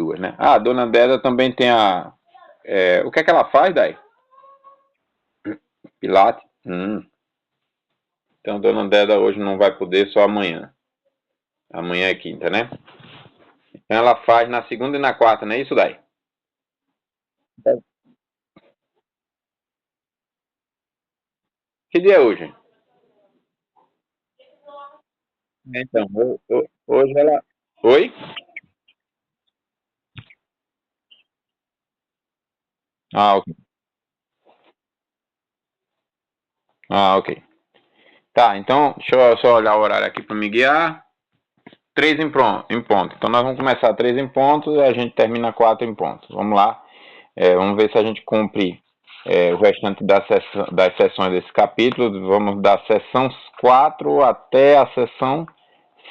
duas, né? Ah, a dona Deda também tem a... o que é que ela faz, Dai? Pilates? Então, dona Deda hoje não vai poder, só amanhã. Amanhã é quinta, né? Então, ela faz na segunda e na quarta, não é isso, Dai? Que dia é hoje? Então, hoje ela... Oi? Ah, ok. Ah, ok. Tá, então, deixa eu só olhar o horário aqui para me guiar. 3 em ponto. Então, nós vamos começar 3 em ponto e a gente termina 4 em ponto. Vamos lá. Vamos ver se a gente cumpre o restante das sessões desse capítulo. Vamos da sessão 4 até a sessão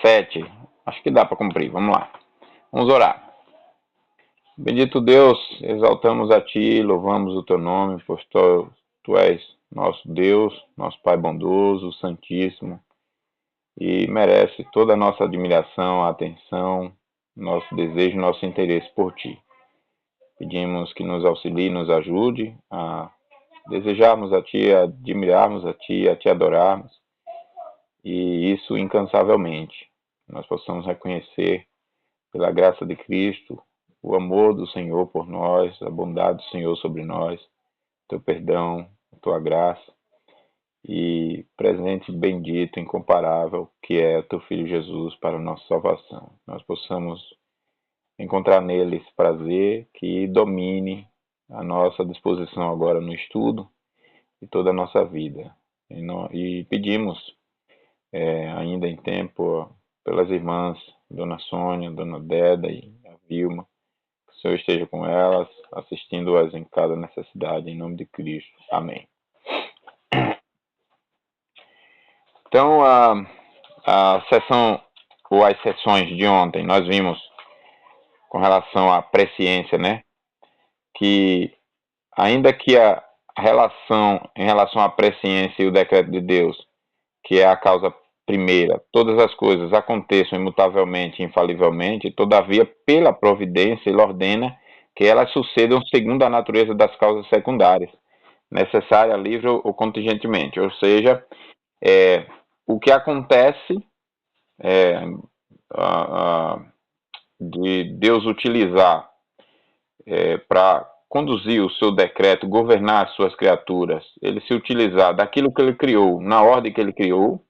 7. Acho que dá para cumprir. Vamos lá. Vamos orar. Bendito Deus, exaltamos a Ti, louvamos o Teu nome, pois Tu és nosso Deus, nosso Pai bondoso, santíssimo, e merece toda a nossa admiração, atenção, nosso desejo, nosso interesse por Ti. Pedimos que nos auxilie, nos ajude a desejarmos a Ti, a admirarmos a Ti adorarmos, e isso incansavelmente. Nós possamos reconhecer, pela graça de Cristo, o amor do Senhor por nós, a bondade do Senhor sobre nós, Teu perdão, a Tua graça, e presente bendito, incomparável, que é o Teu Filho Jesus para a nossa salvação. Nós possamos encontrar nele esse prazer que domine a nossa disposição agora no estudo e toda a nossa vida. E pedimos, ainda em tempo, pelas irmãs, Dona Sônia, Dona Deda e a Vilma, que o Senhor esteja com elas, assistindo-as em cada necessidade, em nome de Cristo. Amém. Então, a sessão, ou as sessões de ontem, nós vimos com relação à presciência, né? Que ainda que a relação em relação à presciência e o decreto de Deus, que é a causa primeira, todas as coisas aconteçam imutavelmente, infalivelmente, todavia, pela providência, ele ordena que elas sucedam segundo a natureza das causas secundárias, necessária, livre ou contingentemente. Ou seja, o que acontece de Deus utilizar para conduzir o seu decreto, governar as suas criaturas, ele se utilizar daquilo que ele criou, na ordem que ele criou,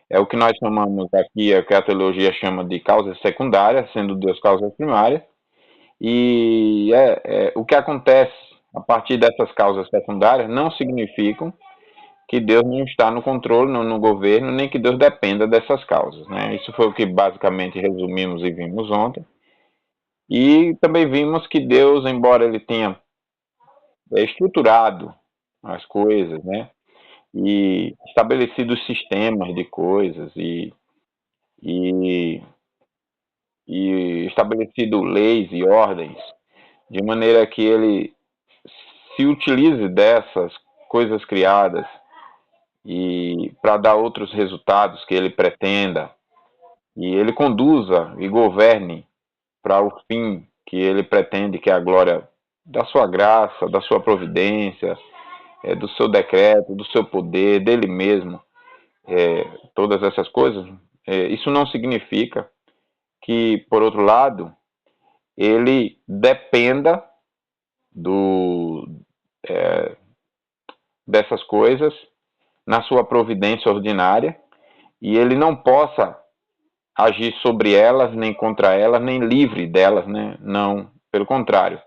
é o que nós chamamos aqui, é o que a teologia chama de causas secundárias, sendo Deus causas primárias, e o que acontece a partir dessas causas secundárias não significam que Deus não está no controle, no governo, nem que Deus dependa dessas causas, né? Isso foi o que basicamente resumimos e vimos ontem. E também vimos que Deus, embora ele tenha estruturado as coisas, né? E estabelecido sistemas de coisas e, e estabelecido leis e ordens, de maneira que ele se utilize dessas coisas criadas e para dar outros resultados que ele pretenda, e ele conduza e governe para o fim que ele pretende, que é a glória da sua graça, da sua providência, do seu decreto, do seu poder, dele mesmo, todas essas coisas. Isso não significa que, por outro lado, ele dependa do, dessas coisas na sua providência ordinária e ele não possa agir sobre elas, nem contra elas, nem livre delas, né? Não, pelo contrário.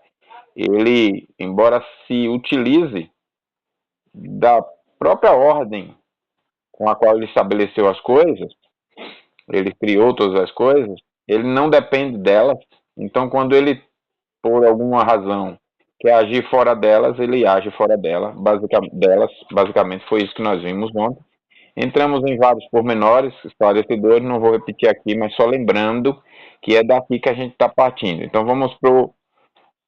Ele, embora se utilize da própria ordem com a qual ele estabeleceu as coisas, ele criou todas as coisas, ele não depende delas. Então, quando ele, por alguma razão, quer agir fora delas, ele age fora delas. Basicamente, foi isso que nós vimos ontem. Entramos em vários pormenores esclarecedores, não vou repetir aqui, mas só lembrando que é daqui que a gente está partindo. Então, vamos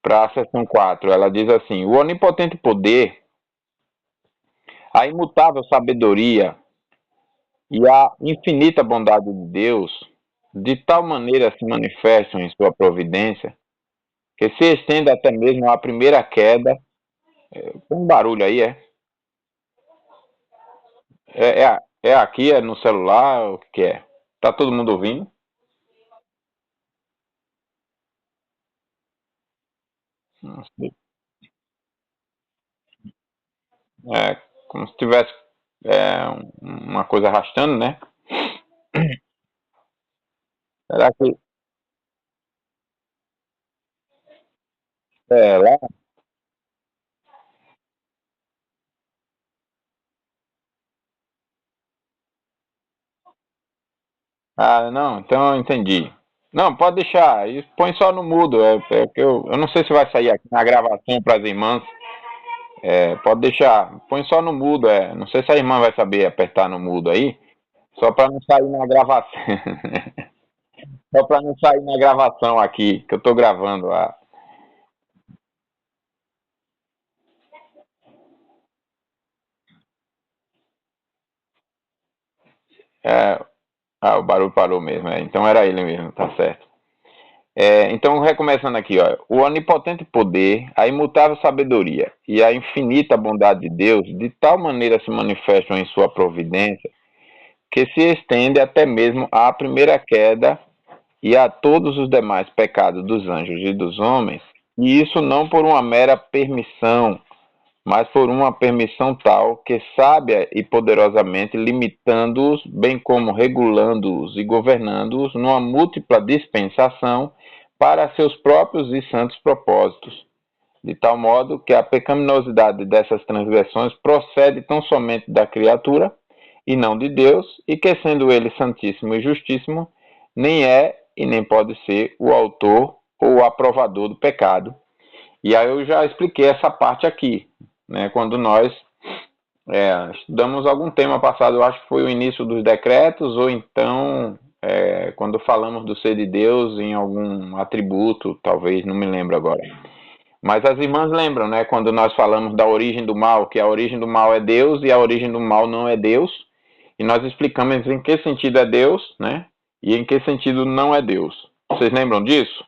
para a seção 4. Ela diz assim: o onipotente poder, a imutável sabedoria e a infinita bondade de Deus, de tal maneira se manifestam em sua providência, que se estende até mesmo à primeira queda. Tem um barulho aí, é? É aqui, é no celular, o que é? Tá todo mundo ouvindo? Não sei. É como se tivesse uma coisa arrastando, né? Será que é lá? Ah, não, então eu entendi. Não, pode deixar, e põe só no mudo. Que eu não sei se vai sair aqui na gravação para as irmãs. Pode deixar, põe só no mudo. Não sei se a irmã vai saber apertar no mudo aí, só para não sair na gravação. Só para não sair na gravação aqui, que eu estou gravando lá. É, o barulho parou mesmo. Então era ele mesmo, tá certo. Então, recomeçando aqui, ó, o onipotente poder, a imutável sabedoria e a infinita bondade de Deus de tal maneira se manifestam em sua providência que se estende até mesmo à primeira queda e a todos os demais pecados dos anjos e dos homens, e isso não por uma mera permissão, mas por uma permissão tal que sábia e poderosamente limitando-os, bem como regulando-os e governando-os numa múltipla dispensação para seus próprios e santos propósitos, de tal modo que a pecaminosidade dessas transgressões procede tão somente da criatura e não de Deus, e que sendo ele santíssimo e justíssimo, nem é e nem pode ser o autor ou o aprovador do pecado. E aí eu já expliquei essa parte aqui, né? Quando nós estudamos algum tema passado, eu acho que foi o início dos decretos, ou então quando falamos do ser de Deus em algum atributo, talvez, não me lembro agora. Mas as irmãs lembram, né? Quando nós falamos da origem do mal, que a origem do mal é Deus e a origem do mal não é Deus. E nós explicamos em que sentido é Deus, né? E em que sentido não é Deus. Vocês lembram disso?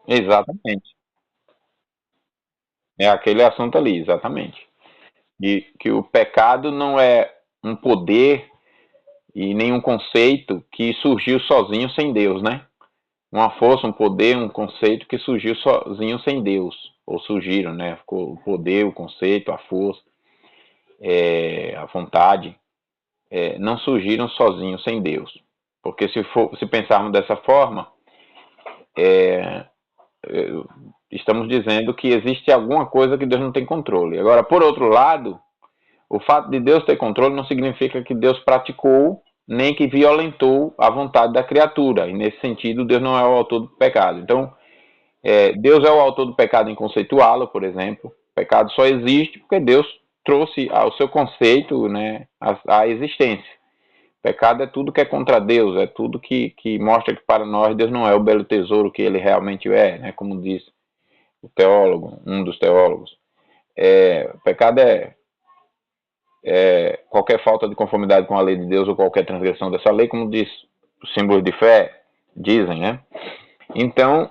Exatamente. É aquele assunto ali, exatamente. E que o pecado não é um poder e nenhum conceito que surgiu sozinho sem Deus, né? Uma força, um poder, um conceito que surgiu sozinho sem Deus. Ou surgiram, né? Ficou o poder, o conceito, a força, a vontade, não surgiram sozinhos sem Deus. Porque se pensarmos dessa forma, é, estamos dizendo que existe alguma coisa que Deus não tem controle. Agora, por outro lado, o fato de Deus ter controle não significa que Deus praticou nem que violentou a vontade da criatura. E nesse sentido, Deus não é o autor do pecado. Então, Deus é o autor do pecado em conceituá-lo, por exemplo. O pecado só existe porque Deus trouxe ao seu conceito, né, a existência. Pecado é tudo que é contra Deus, é tudo que mostra que para nós Deus não é o belo tesouro que ele realmente é, né? Como diz o teólogo, um dos teólogos. Pecado é qualquer falta de conformidade com a lei de Deus ou qualquer transgressão dessa lei, como diz os símbolos de fé, dizem, né? Então,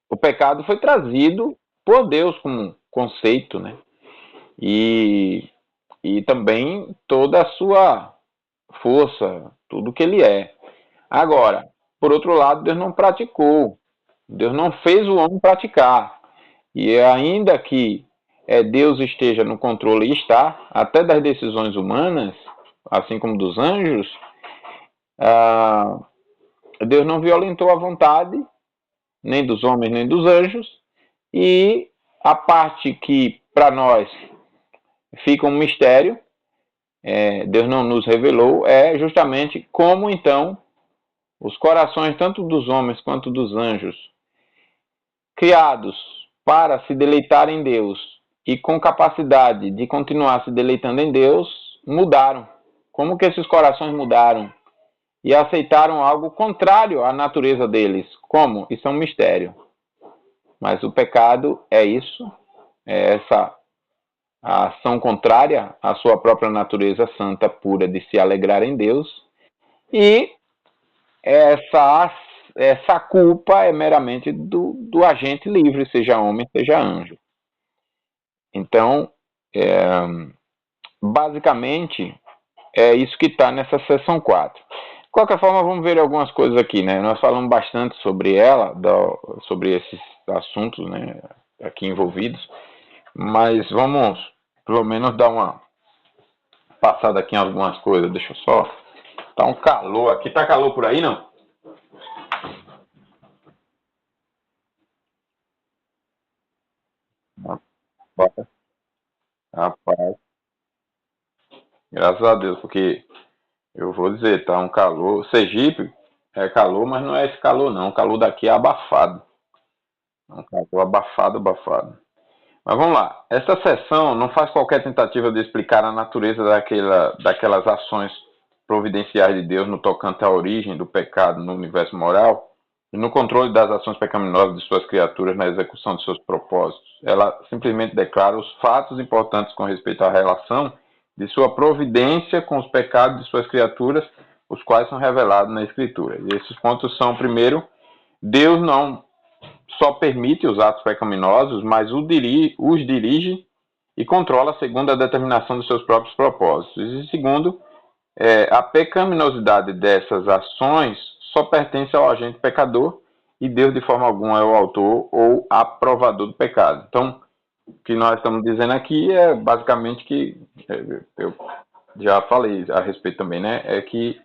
o pecado foi trazido por Deus como conceito, né? E, e também toda a sua força, tudo que ele é. Agora, por outro lado, Deus não praticou. Deus não fez o homem praticar. E ainda que Deus esteja no controle e está, até das decisões humanas, assim como dos anjos, ah, Deus não violentou a vontade, nem dos homens, nem dos anjos, e a parte que para nós fica um mistério, Deus não nos revelou, é justamente como então os corações, tanto dos homens quanto dos anjos, criados para se deleitar em Deus e com capacidade de continuar se deleitando em Deus, mudaram. Como que esses corações mudaram? E aceitaram algo contrário à natureza deles. Como? Isso é um mistério. Mas o pecado é isso, é essa a ação contrária à sua própria natureza santa, pura de se alegrar em Deus, e essa culpa é meramente do agente livre, seja homem, seja anjo. Então, basicamente, é isso que está nessa seção 4. De qualquer forma, vamos ver algumas coisas aqui, né? Nós falamos bastante sobre ela, sobre esses assuntos, né, aqui envolvidos, mas vamos, pelo menos, dar uma passada aqui em algumas coisas. Deixa eu só... Tá um calor aqui. Tá calor por aí, não? Rapaz, rapaz, graças a Deus, porque eu vou dizer, tá um calor. Sergipe é calor, mas não é esse calor, não. O calor daqui é abafado. É um calor abafado, abafado. Mas vamos lá. Essa sessão não faz qualquer tentativa de explicar a natureza daquelas ações providenciais de Deus no tocante à origem do pecado no universo moral e no controle das ações pecaminosas de suas criaturas na execução de seus propósitos. Ela simplesmente declara os fatos importantes com respeito à relação de sua providência com os pecados de suas criaturas, os quais são revelados na Escritura. E esses pontos são, primeiro, Deus não só permite os atos pecaminosos, mas os dirige e controla segundo a determinação dos seus próprios propósitos. E segundo, a pecaminosidade dessas ações só pertence ao agente pecador e Deus de forma alguma é o autor ou aprovador do pecado. Então, o que nós estamos dizendo aqui é basicamente que, eu já falei a respeito também, né, é que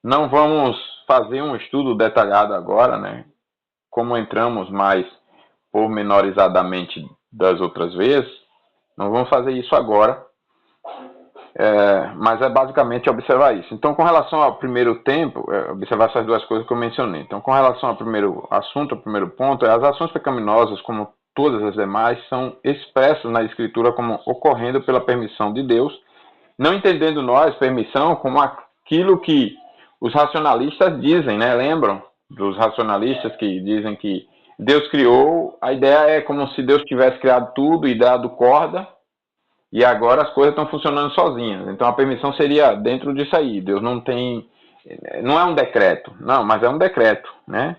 não vamos fazer um estudo detalhado agora, né, como entramos mais pormenorizadamente das outras vezes, não vamos fazer isso agora, mas é basicamente observar isso. Então, com relação ao primeiro tempo, observar essas duas coisas que eu mencionei. Então, com relação ao primeiro assunto, ao primeiro ponto, as ações pecaminosas, como todas as demais, são expressas na Escritura como ocorrendo pela permissão de Deus, não entendendo nós permissão como aquilo que os racionalistas dizem, né? Lembram dos racionalistas que dizem que Deus criou, a ideia é como se Deus tivesse criado tudo e dado corda, e agora as coisas estão funcionando sozinhas. Então a permissão seria dentro disso aí. Deus não tem, não é um decreto, não, mas é um decreto, né?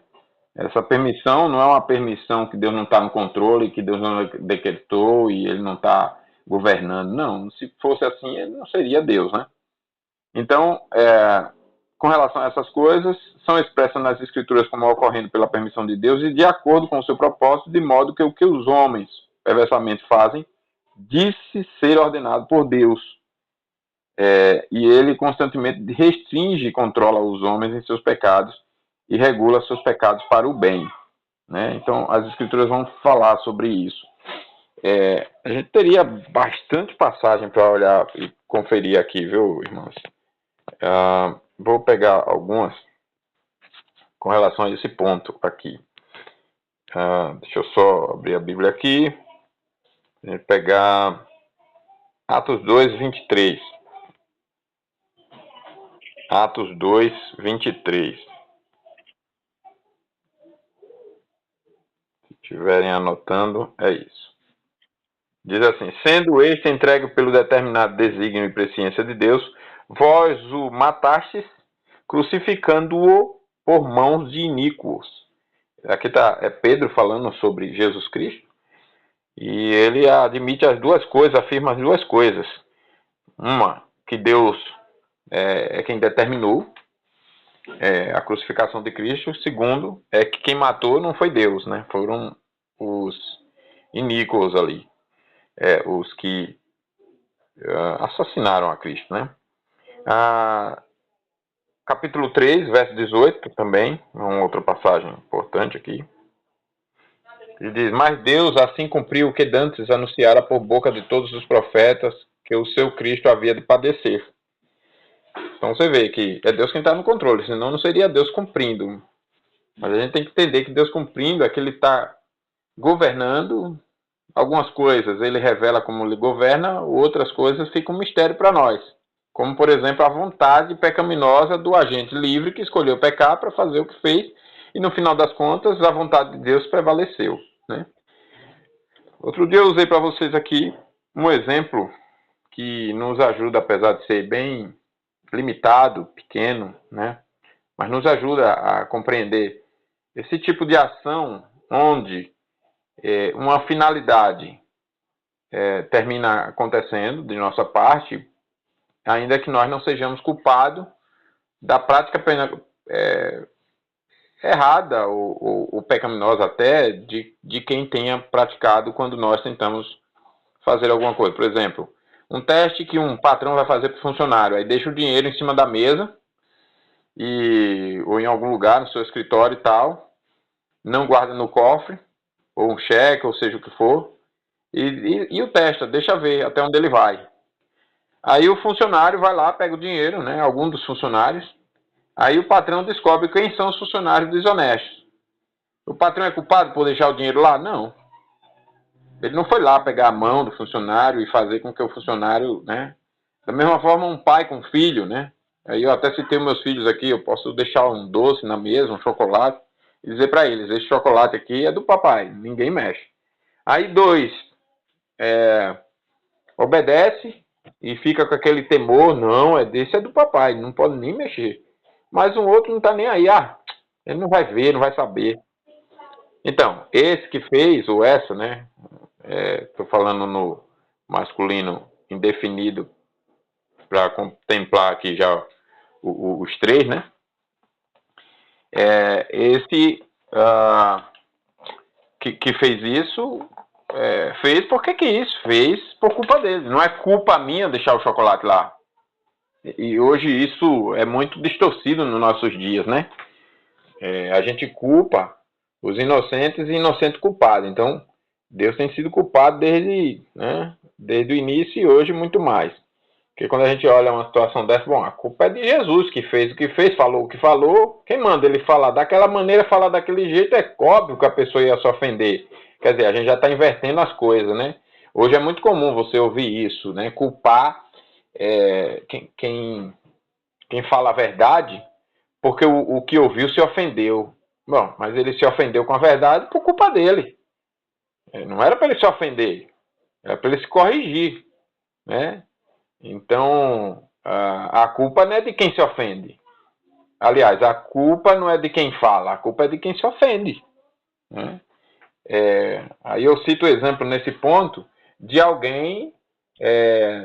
Essa permissão não é uma permissão que Deus não está no controle, que Deus não decretou e ele não está governando. Não, se fosse assim, ele não seria Deus, né? Então, com relação a essas coisas, são expressas nas Escrituras como ocorrendo pela permissão de Deus e de acordo com o seu propósito, de modo que o que os homens perversamente fazem disse ser ordenado por Deus. E ele constantemente restringe e controla os homens em seus pecados e regula seus pecados para o bem. Né? Então, as Escrituras vão falar sobre isso. A gente teria bastante passagem para olhar e conferir aqui, viu, irmãos? Vou pegar algumas com relação a esse ponto aqui. Deixa eu só abrir a Bíblia aqui. A gente pegar Atos 2, 23. Atos 2, 23. Se estiverem anotando, é isso. Diz assim: sendo este entregue pelo determinado desígnio e presciência de Deus, vós o matastes, crucificando-o por mãos de iníquos. Aqui é Pedro falando sobre Jesus Cristo, e ele admite as duas coisas, afirma as duas coisas. Uma, que Deus é quem determinou a crucificação de Cristo. Segundo, é que quem matou não foi Deus, né? Foram os iníquos ali, os que assassinaram a Cristo, né? Capítulo 3, verso 18 também, uma outra passagem importante aqui. Ele diz: mas Deus assim cumpriu o que dantes anunciara por boca de todos os profetas, que o seu Cristo havia de padecer. Então você vê que é Deus quem está no controle, senão não seria Deus cumprindo. Mas a gente tem que entender que Deus cumprindo é que ele está governando algumas coisas. Ele revela como ele governa, outras coisas ficam um mistério para nós. Como, por exemplo, a vontade pecaminosa do agente livre que escolheu pecar para fazer o que fez e, no final das contas, a vontade de Deus prevaleceu. Né? Outro dia eu usei para vocês aqui Um exemplo que nos ajuda, apesar de ser bem limitado, pequeno, né? Mas nos ajuda a compreender esse tipo de ação onde uma finalidade termina acontecendo de nossa parte, ainda que nós não sejamos culpados da prática errada ou pecaminosa até de quem tenha praticado quando nós tentamos fazer alguma coisa. Por exemplo, um teste que um patrão vai fazer para o funcionário, aí deixa o dinheiro em cima da mesa ou em algum lugar no seu escritório e tal, não guarda no cofre, ou um cheque, ou seja o que for, e o testa, deixa ver até onde ele vai. Aí o funcionário vai lá, pega o dinheiro, né, algum dos funcionários, aí o patrão descobre quem são os funcionários desonestos. O patrão é culpado por deixar o dinheiro lá? Não. Ele não foi lá pegar a mão do funcionário e fazer com que o funcionário, né? Da mesma forma, um pai com um filho, né? Aí eu até citei meus filhos aqui, eu posso deixar um doce na mesa, um chocolate, e dizer para eles, esse chocolate aqui é do papai, ninguém mexe. Aí dois, obedece e fica com aquele temor, não, esse é do papai, não pode nem mexer. Mas um outro não tá nem aí, ele não vai ver, não vai saber. Então, esse que fez, ou essa, né? Estou falando no masculino indefinido para contemplar aqui já os três, né? Esse que fez isso, fez porque quis, fez por culpa dele. Não é culpa minha deixar o chocolate lá. E hoje isso é muito distorcido nos nossos dias, né? A gente culpa os inocentes e inocente culpado. Então, Deus tem sido culpado desde o início e hoje muito mais. Porque quando a gente olha uma situação dessa, bom, a culpa é de Jesus, que fez o que fez, falou o que falou. Quem manda ele falar daquela maneira, falar daquele jeito, é óbvio que a pessoa ia se ofender. Quer dizer, a gente já está invertendo as coisas, né? Hoje é muito comum você ouvir isso, né? Culpar quem fala a verdade porque o que ouviu se ofendeu. Bom, mas ele se ofendeu com a verdade por culpa dele. Não era para ele se ofender, era para ele se corrigir, né? Então, a culpa não é de quem se ofende. Aliás, a culpa não é de quem fala, a culpa é de quem se ofende, né? Aí eu cito o exemplo nesse ponto de alguém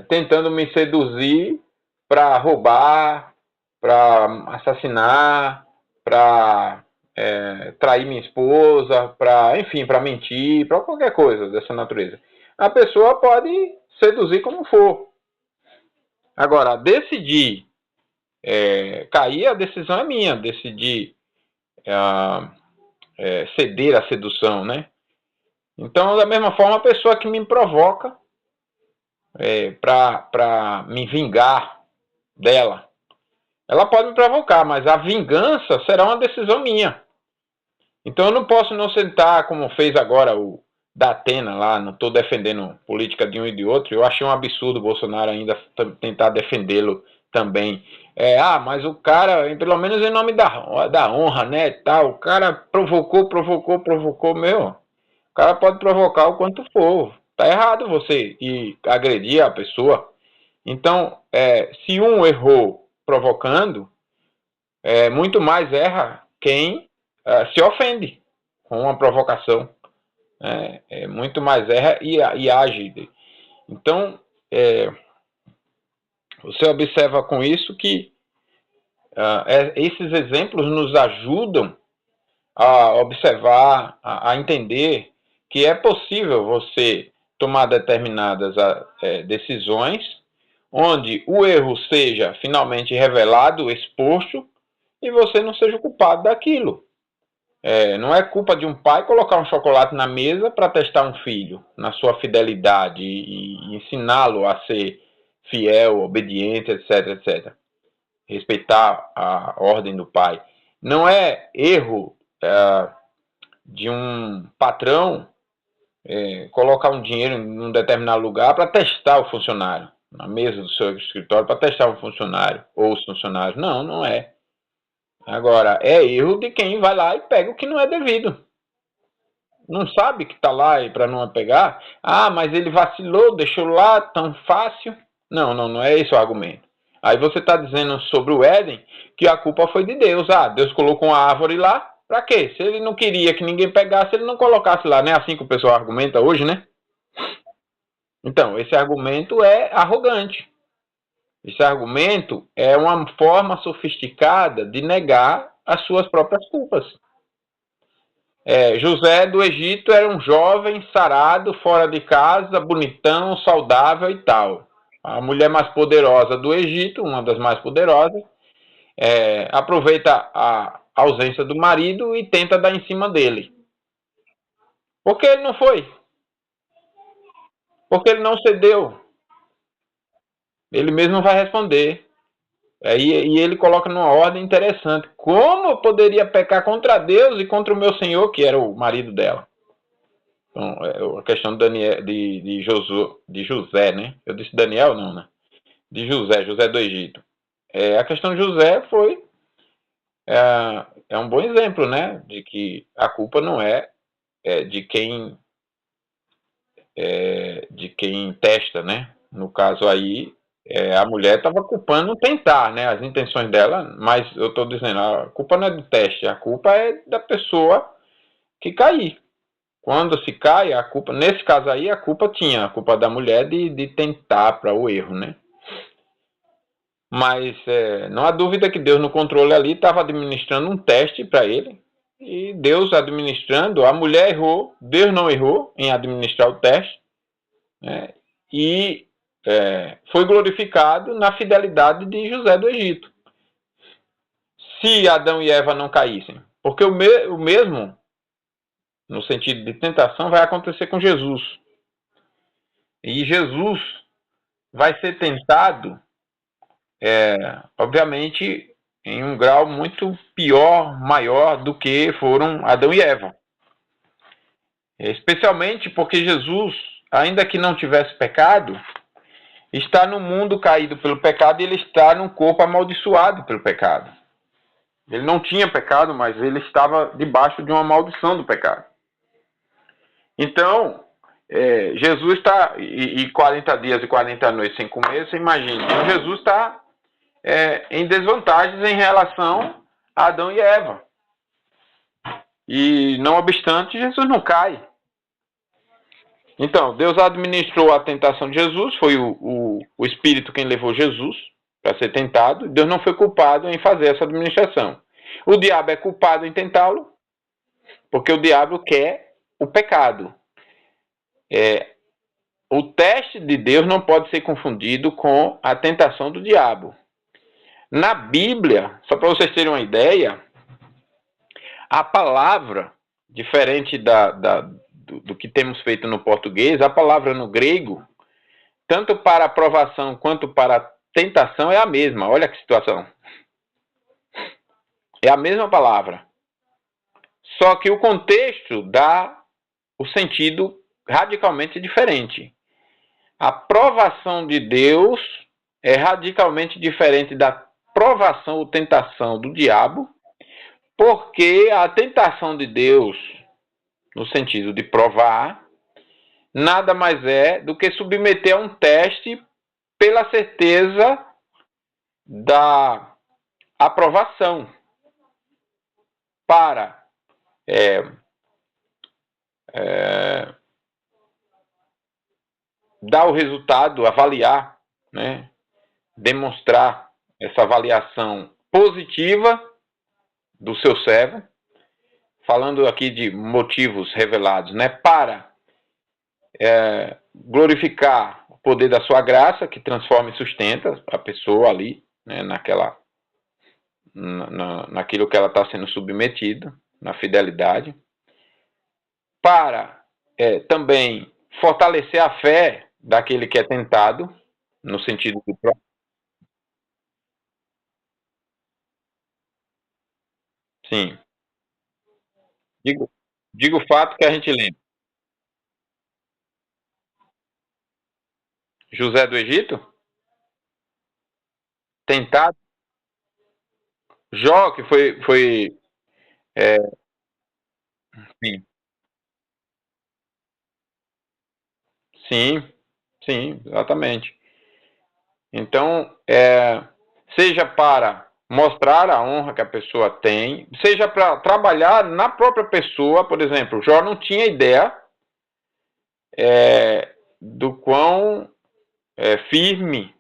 tentando me seduzir para roubar, para assassinar, para trair minha esposa, enfim, para mentir, para qualquer coisa dessa natureza. A pessoa pode seduzir como for. Agora, decidir cair, a decisão é minha, decidir ceder à sedução, né? Então, da mesma forma, a pessoa que me provoca para me vingar dela, ela pode me provocar, mas a vingança será uma decisão minha. Então eu não posso não sentar como fez agora o da Atena lá, não estou defendendo política de um e de outro, eu achei um absurdo o Bolsonaro ainda tentar defendê-lo também. Mas o cara, pelo menos em nome da honra, né, tal, o cara provocou, meu, o cara pode provocar o quanto for, tá errado você ir agredir a pessoa. Então, se um errou provocando, muito mais erra quem se ofende com uma provocação. Muito mais erra e age. Então, você observa com isso que esses exemplos nos ajudam a observar, a entender que é possível você tomar determinadas decisões onde o erro seja finalmente revelado, exposto, e você não seja culpado daquilo. Não é culpa de um pai colocar um chocolate na mesa para testar um filho na sua fidelidade e ensiná-lo a ser fiel, obediente, etc, etc. Respeitar a ordem do pai. Não é erro de um patrão colocar um dinheiro em um determinado lugar para testar o funcionário, na mesa do seu escritório, para testar um funcionário ou os funcionários. Não, não é. Agora, é erro de quem vai lá e pega o que não é devido. não sabe que está lá e para não pegar. Ah, mas ele vacilou, deixou lá tão fácil. Não, não, não é esse o argumento. Aí você está dizendo sobre o Éden que a culpa foi de Deus. Ah, Deus colocou uma árvore lá. Para quê? Se ele não queria que ninguém pegasse, ele não colocasse lá. Não é assim que o pessoal argumenta hoje, né? Então, esse argumento é arrogante. Esse argumento é uma forma sofisticada de negar as suas próprias culpas. José do Egito era um jovem sarado, fora de casa, bonitão, saudável e tal. A mulher mais poderosa do Egito, uma das mais poderosas, aproveita a ausência do marido e tenta dar em cima dele. Por que ele não foi? Porque ele não cedeu. Ele mesmo vai responder. E ele coloca numa ordem interessante. Como eu poderia pecar contra Deus e contra o meu senhor, que era o marido dela? Então, a questão de, Daniel, de José, né? Eu disse Daniel, não, né? De José, José do Egito. A questão de José foi um bom exemplo, né? De que a culpa não de quem de quem testa, né? No caso aí, a mulher estava culpando tentar, né? As intenções dela, mas eu estou dizendo, a culpa não é do teste, a culpa é da pessoa que cair. Quando se cai, a culpa, nesse caso aí, a culpa da mulher de tentar para o erro, né? Mas não há dúvida que Deus no controle ali estava administrando um teste para ele. E Deus administrando, a mulher errou, Deus não errou em administrar o teste, né? E foi glorificado na fidelidade de José do Egito. Se Adão e Eva não caíssem, porque o mesmo, no sentido de tentação, vai acontecer com Jesus. E Jesus vai ser tentado, obviamente, em um grau muito pior, maior do que foram Adão e Eva. Especialmente porque Jesus, ainda que não tivesse pecado, está no mundo caído pelo pecado e ele está num corpo amaldiçoado pelo pecado. Ele não tinha pecado, mas ele estava debaixo de uma maldição do pecado. Então, Jesus está, e 40 dias e 40 noites sem comer, você imagina. Então, Jesus está em desvantagens em relação a Adão e Eva. E, não obstante, Jesus não cai. Então, Deus administrou a tentação de Jesus, foi o Espírito quem levou Jesus para ser tentado. Deus não foi culpado em fazer essa administração. O diabo é culpado em tentá-lo, porque o diabo quer o pecado. O teste de Deus não pode ser confundido com a tentação do diabo. Na Bíblia, só para vocês terem uma ideia, a palavra, diferente do que temos feito no português, a palavra no grego, tanto para aprovação quanto para tentação, é a mesma. Olha que situação. É a mesma palavra. Só que o contexto dá o sentido radicalmente diferente. A provação de Deus é radicalmente diferente da provação ou tentação do diabo, porque a tentação de Deus, no sentido de provar, nada mais é do que submeter a um teste pela certeza da aprovação para dar o resultado, avaliar, né, demonstrar essa avaliação positiva do seu servo, falando aqui de motivos revelados, né, para glorificar o poder da sua graça, que transforma e sustenta a pessoa ali, né, naquilo que ela está sendo submetida, na fidelidade, para também fortalecer a fé daquele que é tentado, no sentido de... Sim, digo o fato que a gente lembra. José do Egito, tentado. Jó, que foi sim, Sim, sim, exatamente. Então, seja para mostrar a honra que a pessoa tem, seja para trabalhar na própria pessoa, por exemplo, Jó não tinha ideia do quão firme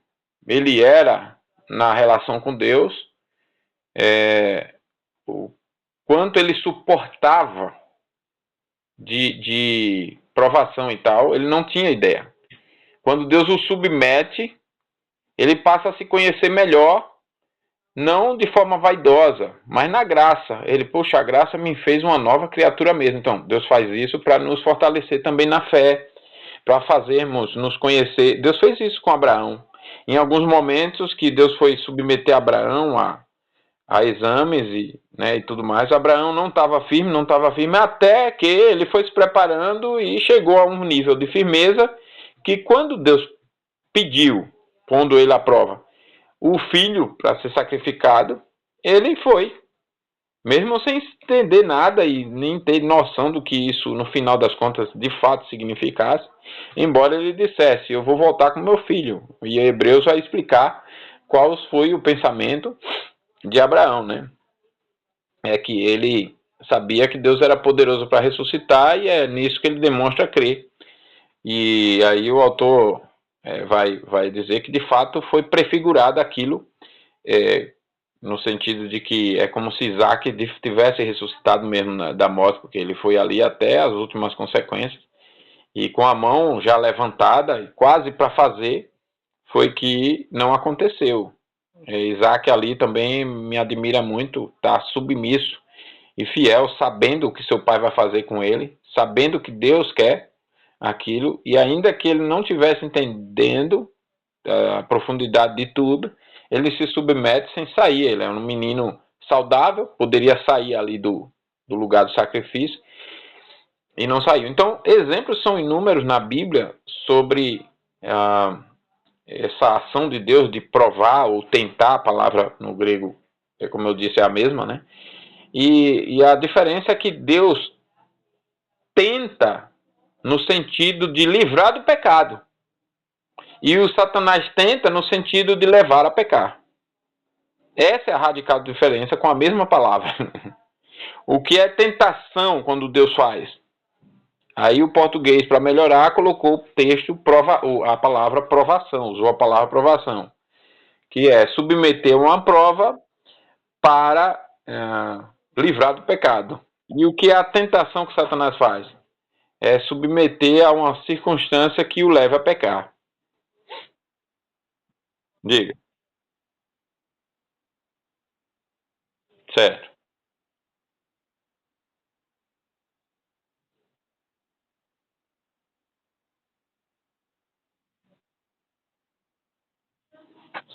ele era na relação com Deus, o quanto ele suportava de provação e tal, ele não tinha ideia. Quando Deus o submete, ele passa a se conhecer melhor, não de forma vaidosa, mas na graça. Ele, poxa, a graça me fez uma nova criatura mesmo. Então, Deus faz isso para nos fortalecer também na fé, para fazermos nos conhecer. Deus fez isso com Abraão. Em alguns momentos que Deus foi submeter Abraão a exames e tudo mais, Abraão não estava firme, até que ele foi se preparando e chegou a um nível de firmeza que quando Deus pediu, pondo ele à prova, o filho para ser sacrificado, ele foi. Mesmo sem entender nada e nem ter noção do que isso, no final das contas, de fato significasse, embora ele dissesse, eu vou voltar com meu filho. E Hebreus vai explicar qual foi o pensamento de Abraão, né? É que ele sabia que Deus era poderoso para ressuscitar e é nisso que ele demonstra crer. E aí o autor vai dizer que de fato foi prefigurado aquilo, no sentido de que é como se Isaac tivesse ressuscitado mesmo da morte, porque ele foi ali até as últimas consequências, e com a mão já levantada, quase para fazer, foi que não aconteceu. Isaac ali também me admira muito, está submisso e fiel, sabendo o que seu pai vai fazer com ele, sabendo que Deus quer aquilo, e ainda que ele não tivesse entendendo a profundidade de tudo, ele se submete sem sair. Ele é um menino saudável, poderia sair ali do lugar do sacrifício e não saiu. Então, exemplos são inúmeros na Bíblia sobre essa ação de Deus de provar ou tentar, a palavra no grego, como eu disse, é a mesma, né? E a diferença é que Deus tenta no sentido de livrar do pecado. E o Satanás tenta no sentido de levar a pecar. Essa é a radical diferença com a mesma palavra. O que é tentação quando Deus faz? Aí o português, para melhorar, colocou o texto, a palavra provação, usou a palavra provação, que é submeter uma prova para livrar do pecado. E o que é a tentação que Satanás faz? É submeter a uma circunstância que o leva a pecar. Diga. Certo.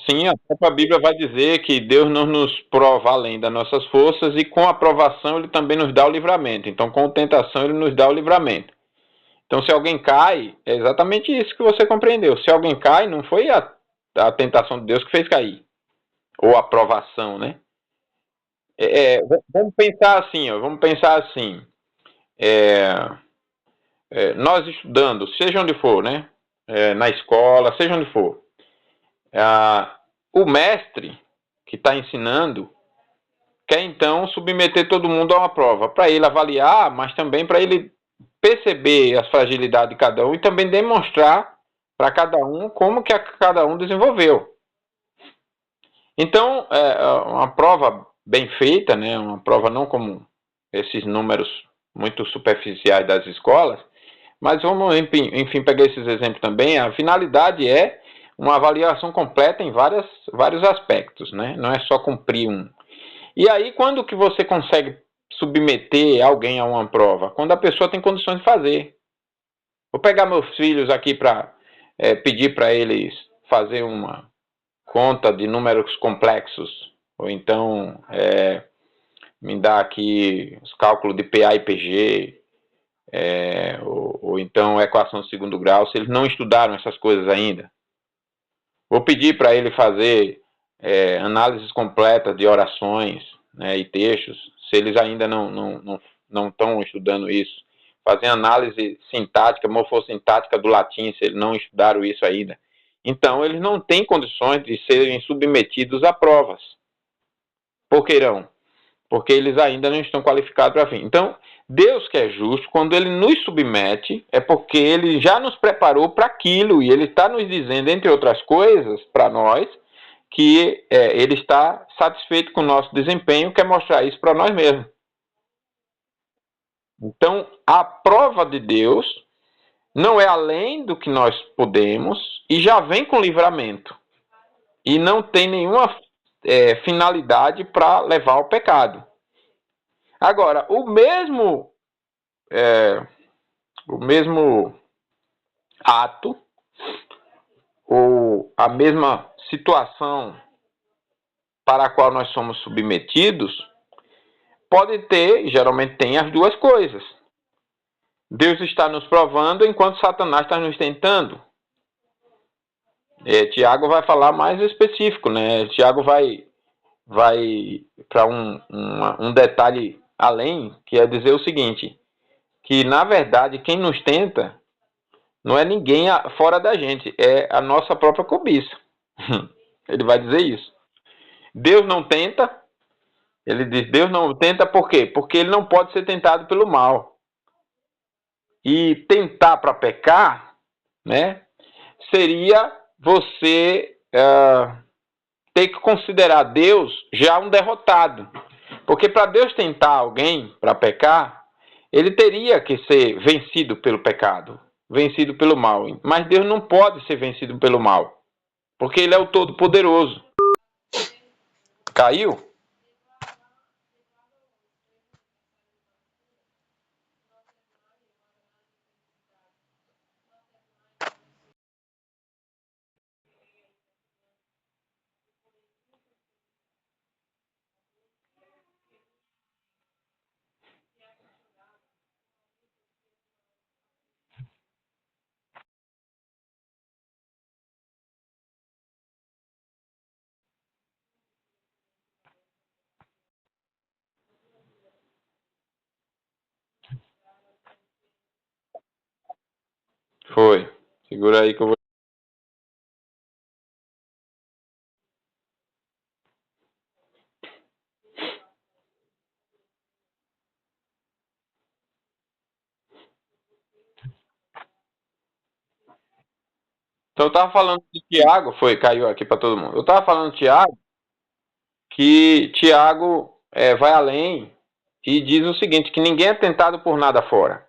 Sim, a própria Bíblia vai dizer que Deus não nos prova além das nossas forças e com a provação ele também nos dá o livramento. Então, com a tentação ele nos dá o livramento. Então, se alguém cai, é exatamente isso que você compreendeu. Se alguém cai, não foi a tentação de Deus que fez cair. Ou a provação, né? Vamos pensar assim, ó, vamos pensar assim. Nós estudando, seja onde for, né? Na escola, seja onde for. O mestre que está ensinando quer então submeter todo mundo a uma prova, para ele avaliar, mas também para ele perceber as fragilidades de cada um e também demonstrar para cada um como que cada um desenvolveu. Então, uma prova bem feita, né, uma prova não como esses números muito superficiais das escolas, mas vamos, enfim, pegar esses exemplos também. A finalidade é uma avaliação completa em vários aspectos, né? Não é só cumprir um. E aí, quando que você consegue submeter alguém a uma prova? Quando a pessoa tem condições de fazer. Vou pegar meus filhos aqui para pedir para eles fazer uma conta de números complexos, ou então me dar aqui os cálculos de PA e PG, ou então equação de segundo grau, se eles não estudaram essas coisas ainda. Vou pedir para ele fazer análises completas de orações, né, e textos, se eles ainda não estão estudando isso. fazer análise sintática, morfossintática do latim, se eles não estudaram isso ainda. Então, eles não têm condições de serem submetidos a provas. Por que irão? Porque eles ainda não estão qualificados para fim. Então, Deus que é justo, quando ele nos submete, é porque ele já nos preparou para aquilo, e ele está nos dizendo, entre outras coisas, para nós, que ele está satisfeito com o nosso desempenho, quer mostrar isso para nós mesmos. Então, a prova de Deus não é além do que nós podemos e já vem com livramento. E não tem nenhuma finalidade para levar ao pecado. Agora, o mesmo ato ou a mesma situação para a qual nós somos submetidos pode ter, geralmente tem as duas coisas. Deus está nos provando enquanto Satanás está nos tentando. Tiago vai falar mais específico, né? Tiago vai para um detalhe além, que é dizer o seguinte, que na verdade quem nos tenta não é ninguém fora da gente, é a nossa própria cobiça. Ele vai dizer isso. Deus não tenta, ele diz, Deus não tenta por quê? Porque ele não pode ser tentado pelo mal. E tentar para pecar, né, seria você ter que considerar Deus já um derrotado. Porque para Deus tentar alguém para pecar, ele teria que ser vencido pelo pecado, vencido pelo mal. Mas Deus não pode ser vencido pelo mal, porque ele é o Todo-Poderoso. Caiu? Foi. Segura aí que eu vou. Então eu estava falando de Tiago, caiu aqui para todo mundo. Eu estava falando de Tiago, que Tiago vai além e diz o seguinte, que ninguém é tentado por nada fora.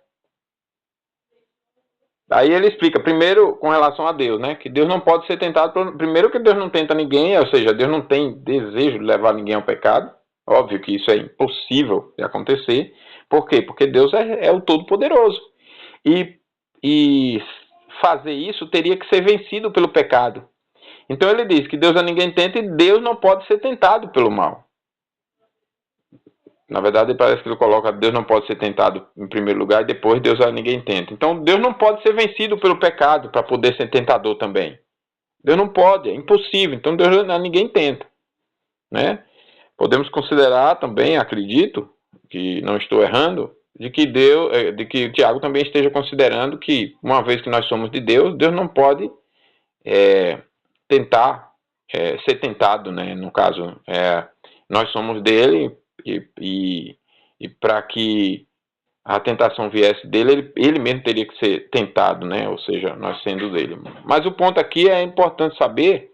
Aí ele explica, primeiro, com relação a Deus, né? Que Deus não pode ser tentado, primeiro que Deus não tenta ninguém, ou seja, Deus não tem desejo de levar ninguém ao pecado. Óbvio que isso é impossível de acontecer. Por quê? Porque Deus é o Todo-Poderoso. E fazer isso teria que ser vencido pelo pecado. Então ele diz que Deus a ninguém tenta e Deus não pode ser tentado pelo mal. Na verdade, parece que ele coloca Deus não pode ser tentado em primeiro lugar e depois Deus a ninguém tenta. Então, Deus não pode ser vencido pelo pecado para poder ser tentador também. Deus não pode, é impossível. Então, Deus a ninguém tenta, né? Podemos considerar também, acredito, que não estou errando, de que Tiago também esteja considerando que, uma vez que nós somos de Deus, Deus não pode tentar ser tentado, né? No caso, nós somos dele e para que a tentação viesse dele, ele mesmo teria que ser tentado, né? Ou seja, nós sendo dele. Mas o ponto aqui é importante saber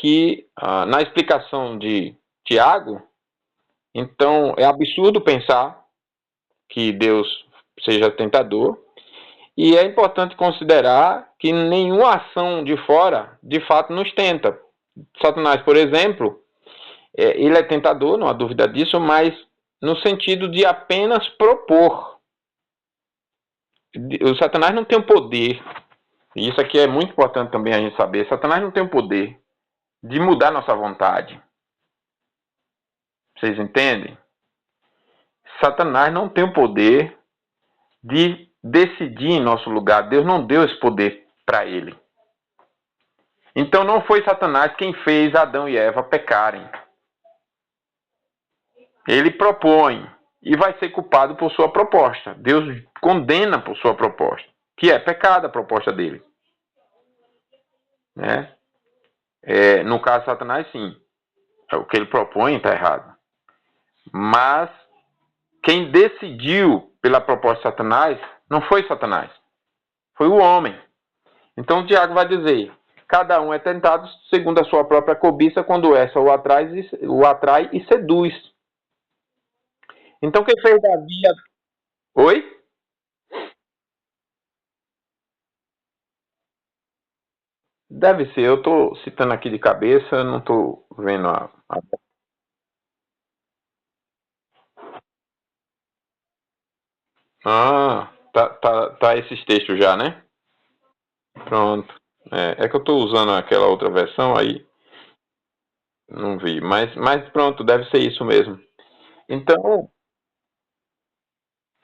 que na explicação de Tiago, então é absurdo pensar que Deus seja tentador, e é importante considerar que nenhuma ação de fora, de fato, nos tenta. Satanás, por exemplo, ele é tentador, não há dúvida disso, mas no sentido de apenas propor. O Satanás não tem o poder, e isso aqui é muito importante também a gente saber, Satanás não tem o poder de mudar nossa vontade. Vocês entendem? Satanás não tem o poder de decidir em nosso lugar. Deus não deu esse poder para ele. Então não foi Satanás quem fez Adão e Eva pecarem. Ele propõe, e vai ser culpado por sua proposta. Deus condena por sua proposta, que é pecado a proposta dele. Né? No caso de Satanás, sim. O que ele propõe está errado. Mas quem decidiu pela proposta de Satanás não foi Satanás, foi o homem. Então Tiago vai dizer: cada um é tentado segundo a sua própria cobiça, quando essa o atrai e seduz. Então quem fez Davi... Oi? Deve ser, eu estou citando aqui de cabeça, não estou vendo a... Ah, tá esses textos já, né? Pronto. É que eu estou usando aquela outra versão, aí não vi. Mas pronto, deve ser isso mesmo. Então,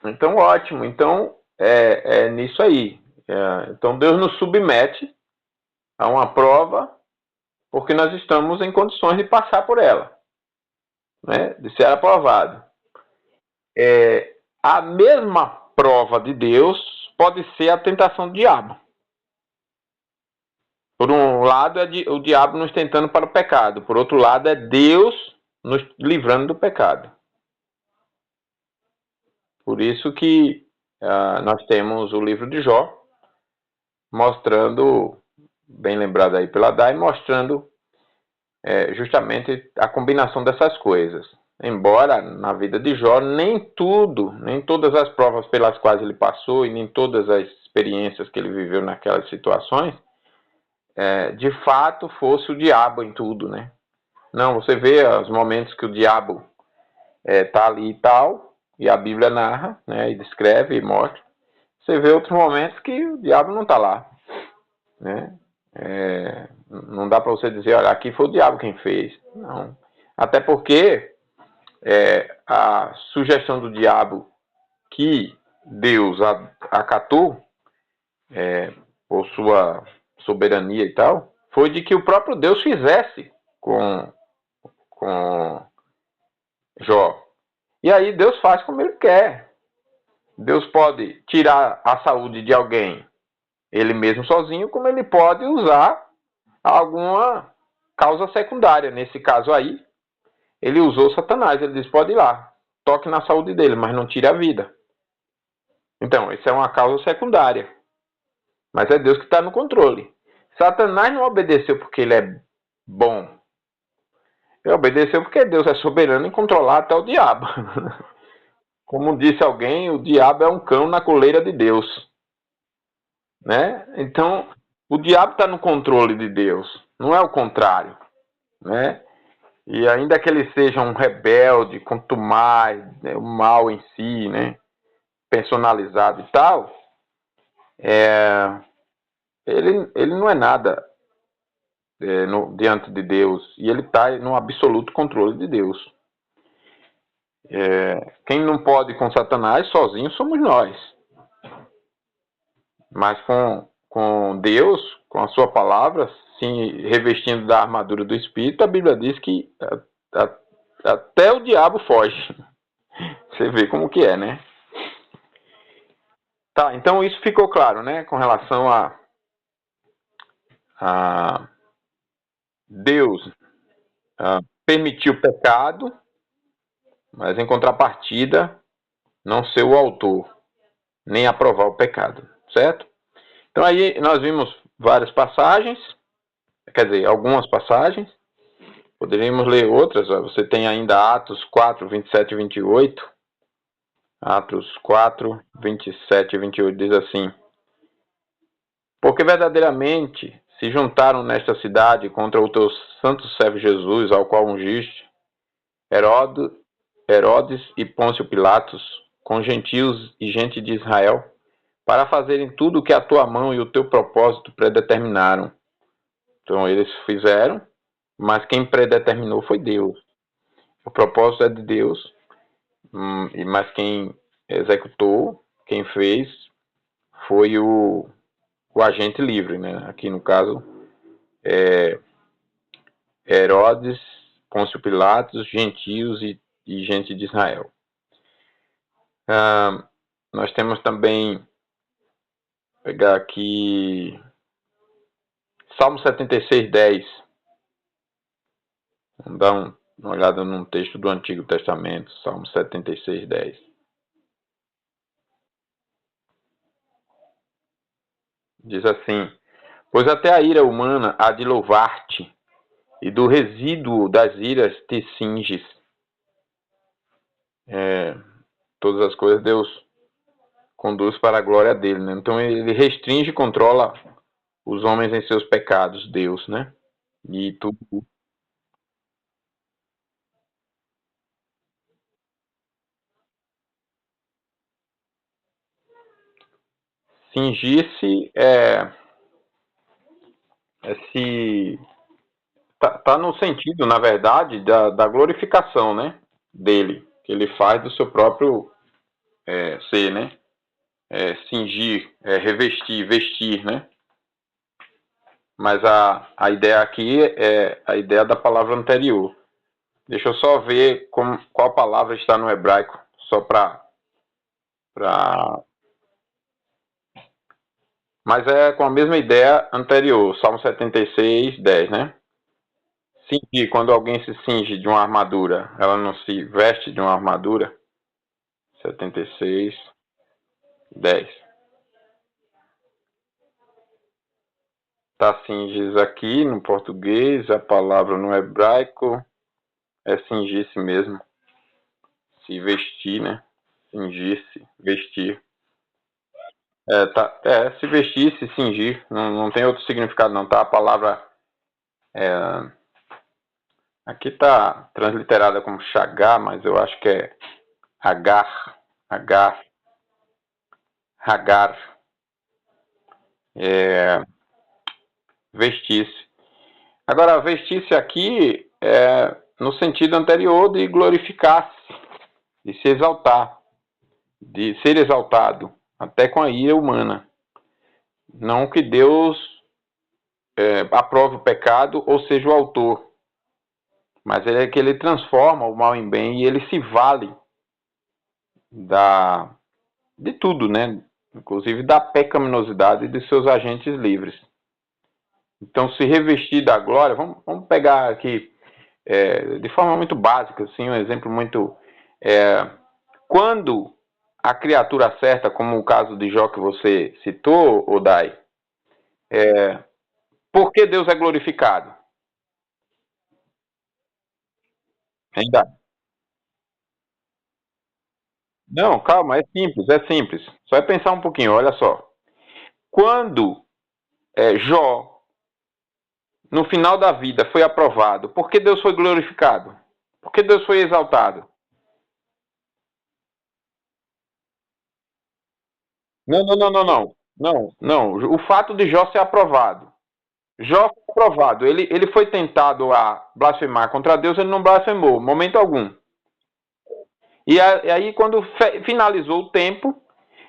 então ótimo. Então, é nisso aí. Então, Deus nos submete a uma prova porque nós estamos em condições de passar por ela, né? De ser aprovado. A mesma prova de Deus pode ser a tentação do diabo. Por um lado, o diabo nos tentando para o pecado. Por outro lado, é Deus nos livrando do pecado. Por isso que nós temos o livro de Jó, mostrando, bem lembrado aí pela Dai, mostrando justamente a combinação dessas coisas. Embora na vida de Jó nem todas as provas pelas quais ele passou e nem todas as experiências que ele viveu naquelas situações, de fato fosse o diabo em tudo, né? Não, você vê os momentos que o diabo tá ali e tal, e a Bíblia narra, né, e descreve e mostra. Você vê outros momentos que o diabo não está lá, né? Não dá para você dizer, olha, aqui foi o diabo quem fez. Não. Até porque a sugestão do diabo que Deus acatou por sua soberania e tal, foi de que o próprio Deus fizesse com Jó. E aí Deus faz como ele quer. Deus pode tirar a saúde de alguém ele mesmo sozinho, como ele pode usar alguma causa secundária. Nesse caso aí, ele usou Satanás. Ele disse, pode ir lá, toque na saúde dele, mas não tire a vida. Então, isso é uma causa secundária. Mas é Deus que está no controle. Satanás não obedeceu porque ele é bom. Ele obedeceu porque Deus é soberano em controlar até o diabo. Como disse alguém, o diabo é um cão na coleira de Deus. Né? Então, o diabo está no controle de Deus, não é o contrário. Né? E ainda que ele seja um rebelde, contumaz, né, o mal em si, né, personalizado e tal, ele não é nada diante de Deus. E ele está no absoluto controle de Deus. Quem não pode com Satanás sozinho somos nós. Mas com Deus, com a sua palavra, se revestindo da armadura do Espírito, a Bíblia diz que até o diabo foge. Você vê como que é, né? Tá, então isso ficou claro, né? Com relação a Deus permitir o pecado, mas em contrapartida não ser o autor, nem aprovar o pecado, certo? Então aí nós vimos várias passagens, quer dizer, algumas passagens, poderíamos ler outras. Você tem ainda Atos 4, 27 e 28. Atos 4, 27 e 28 diz assim: porque verdadeiramente se juntaram nesta cidade contra o teu santo servo Jesus, ao qual ungiste, Herodes e Pôncio Pilatos, com gentios e gente de Israel, para fazerem tudo o que a tua mão e o teu propósito predeterminaram. Então eles fizeram, mas quem predeterminou foi Deus. O propósito é de Deus, mas quem executou, quem fez, foi o agente livre, né? Aqui no caso, Herodes, Pôncio Pilatos, gentios e gente de Israel. Nós temos também, pegar aqui, Salmo 76:10. Vamos dar uma olhada num texto do Antigo Testamento, Salmo 76:10. Diz assim: pois até a ira humana há de louvar-te, e do resíduo das iras te cinges. Todas as coisas Deus conduz para a glória dele, né? Então ele restringe e controla os homens em seus pecados, Deus, né? E tudo. Cingir-se se tá no sentido, na verdade, da glorificação, né? Dele, que ele faz do seu próprio ser, né? Cingir, revestir, vestir, né? Mas a ideia aqui é a ideia da palavra anterior. Deixa eu só ver qual palavra está no hebraico, só para. Mas é com a mesma ideia anterior, Salmo 76:10, né? Cingir, quando alguém se cinge de uma armadura, ela não se veste de uma armadura. 76:10. Tá, cinges aqui no português, a palavra no hebraico é cingir-se mesmo. Se vestir, né? Cingir-se, vestir. Se vestir, se cingir. Não tem outro significado, não, tá? A palavra aqui tá transliterada como chagar, mas eu acho que é hagar, hagar, hagar, vestir-se. Agora, vestir-se aqui é no sentido anterior de glorificar-se, de se exaltar, de ser exaltado, até com a ira humana. Não que Deus aprove o pecado ou seja o autor, mas é que ele transforma o mal em bem e ele se vale de tudo, né? Inclusive da pecaminosidade de seus agentes livres. Então, se revestir da glória, vamos pegar aqui de forma muito básica, assim, um exemplo muito. Quando a criatura certa, como o caso de Jó que você citou, Odai, por que Deus é glorificado? Ainda. Não, calma, é simples, é simples. Só é pensar um pouquinho, olha só. Quando Jó, no final da vida, foi aprovado, por que Deus foi glorificado? Por que Deus foi exaltado? Não, não, não, não, não. Não, não. O fato de Jó ser aprovado. Jó foi aprovado. Ele foi tentado a blasfemar contra Deus, ele não blasfemou, momento algum. E aí, quando finalizou o tempo,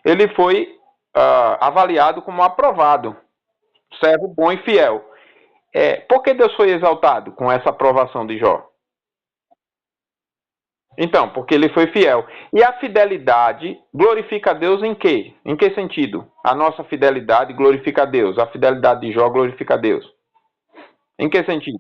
ele foi avaliado como aprovado, servo bom e fiel. Por que Deus foi exaltado com essa aprovação de Jó? Então, porque ele foi fiel. E a fidelidade glorifica a Deus em quê? Em que sentido? A nossa fidelidade glorifica a Deus. A fidelidade de Jó glorifica a Deus. Em que sentido?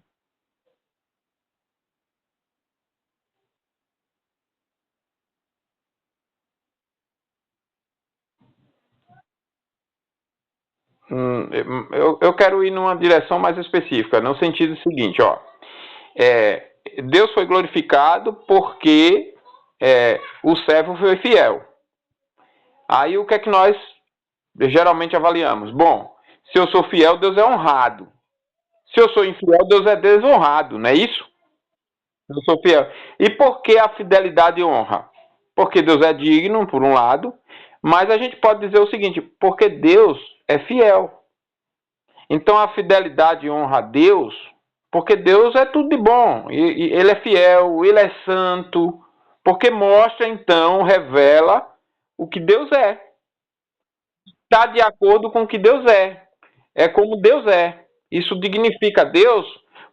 Eu quero ir numa direção mais específica, no sentido seguinte, ó. Deus foi glorificado porque o servo foi fiel. Aí o que é que nós geralmente avaliamos? Bom, se eu sou fiel, Deus é honrado. Se eu sou infiel, Deus é desonrado, não é isso? Eu sou fiel. E por que a fidelidade e honra? Porque Deus é digno, por um lado, mas a gente pode dizer o seguinte, porque Deus é fiel. Então a fidelidade honra a Deus, porque Deus é tudo de bom, e Ele é fiel, Ele é santo, porque mostra então, revela o que Deus é. Está de acordo com o que Deus é como Deus é. Isso dignifica Deus,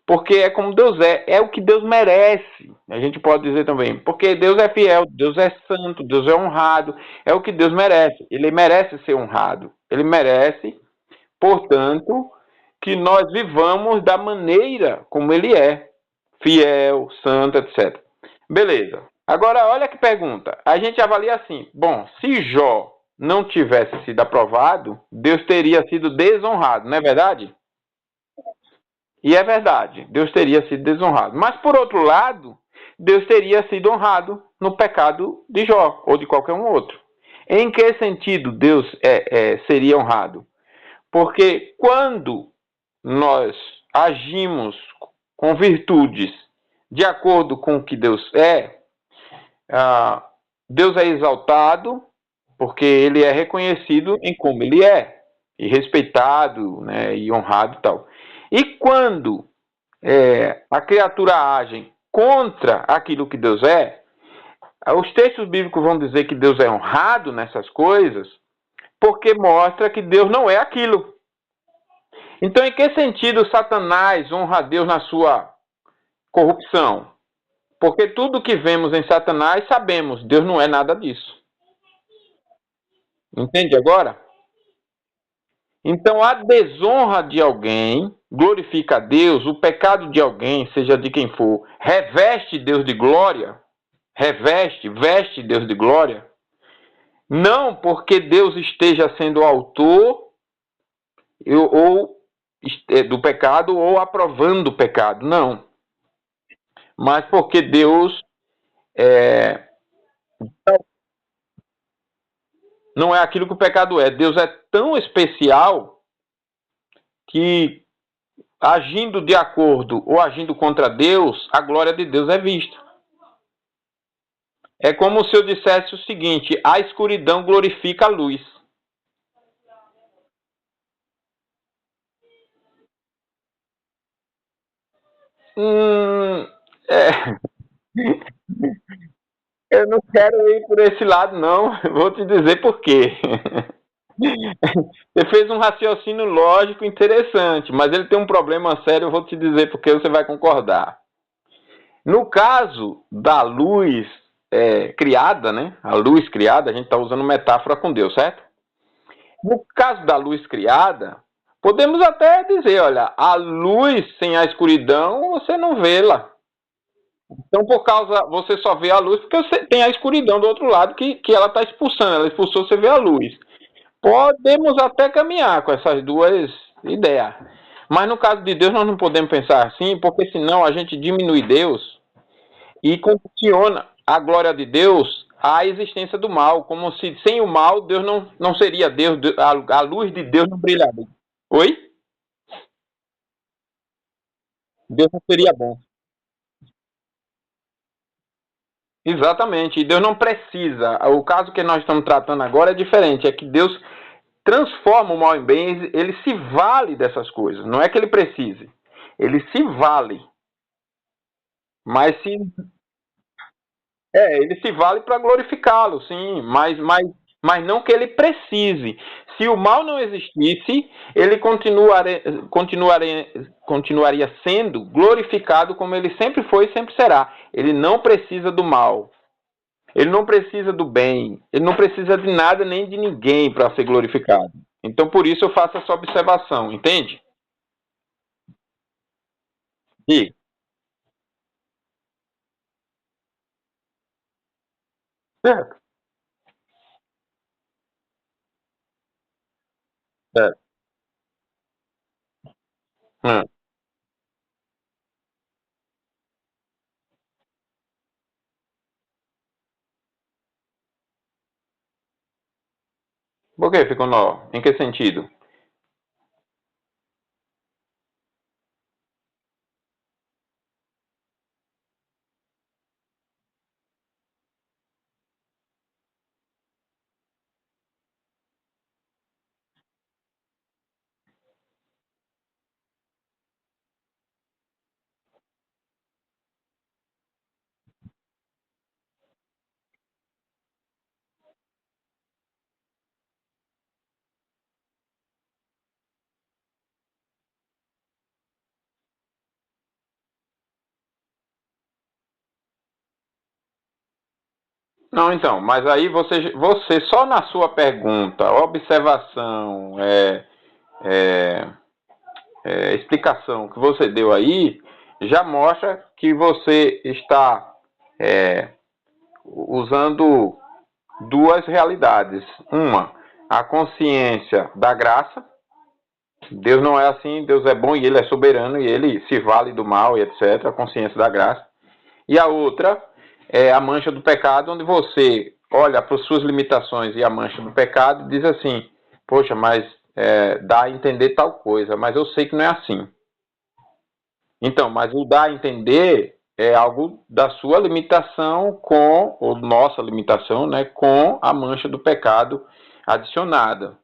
porque é como Deus é o que Deus merece. A gente pode dizer também, porque Deus é fiel, Deus é santo, Deus é honrado, é o que Deus merece. Ele merece ser honrado. Ele merece, portanto, que nós vivamos da maneira como ele é, fiel, santo, etc. Beleza. Agora, olha que pergunta. A gente avalia assim: bom, se Jó não tivesse sido aprovado, Deus teria sido desonrado, não é verdade? E é verdade, Deus teria sido desonrado. Mas, por outro lado, Deus teria sido honrado no pecado de Jó ou de qualquer um outro. Em que sentido Deus seria honrado? Porque quando nós agimos com virtudes de acordo com o que Deus é, Deus é exaltado porque ele é reconhecido em como ele é, e respeitado, né, e honrado e tal. E quando a criatura age contra aquilo que Deus é, os textos bíblicos vão dizer que Deus é honrado nessas coisas, porque mostra que Deus não é aquilo. Então, em que sentido Satanás honra a Deus na sua corrupção? Porque tudo que vemos em Satanás sabemos, Deus não é nada disso. Entende agora? Então, a desonra de alguém glorifica a Deus, o pecado de alguém, seja de quem for, reveste Deus de glória, veste Deus de glória, não porque Deus esteja sendo autor ou do pecado ou aprovando o pecado, não. Mas porque Deus é, não é aquilo que o pecado é. Deus é tão especial que, agindo de acordo ou agindo contra Deus, a glória de Deus é vista. É como se eu dissesse o seguinte: a escuridão glorifica a luz. É, eu não quero ir por esse lado, não. Vou te dizer por quê. Você fez um raciocínio lógico interessante, mas ele tem um problema sério, eu vou te dizer porque você vai concordar. No caso da luz criada, né? A luz criada, a gente está usando metáfora com Deus, certo? No caso da luz criada, podemos até dizer, olha, a luz sem a escuridão, você não vê-la. Então, por causa, você só vê a luz porque você tem a escuridão do outro lado que ela está expulsando. Ela expulsou, você vê a luz. Podemos até caminhar com essas duas ideias. Mas no caso de Deus, nós não podemos pensar assim, porque senão a gente diminui Deus e condiciona a glória de Deus à existência do mal, como se sem o mal Deus não seria Deus, a luz de Deus não brilharia. Oi? Deus não seria bom. Exatamente, e Deus não precisa. O caso que nós estamos tratando agora é diferente, é que Deus transforma o mal em bem, ele se vale dessas coisas, não é que ele precise, ele se vale, mas se ele se vale para glorificá-lo, sim, mas não que ele precise. Se o mal não existisse, ele continuaria sendo glorificado como ele sempre foi e sempre será. Ele não precisa do mal. Ele não precisa do bem. Ele não precisa de nada nem de ninguém para ser glorificado. Então, por isso, eu faço essa observação, entende? E, certo, certo. Hum. Por que ficou nó? Em que sentido? Não, então, mas aí você só na sua pergunta, observação, é, explicação que você deu aí, já mostra que você está é, usando duas realidades. Uma, a consciência da graça. Deus não é assim, Deus é bom e Ele é soberano e Ele se vale do mal e etc. A consciência da graça. E a outra é a mancha do pecado, onde você olha para as suas limitações e a mancha do pecado e diz assim: poxa, mas dá a entender tal coisa, mas eu sei que não é assim. Então, mas o dar a entender é algo da sua limitação com, ou nossa limitação, né, com a mancha do pecado adicionada.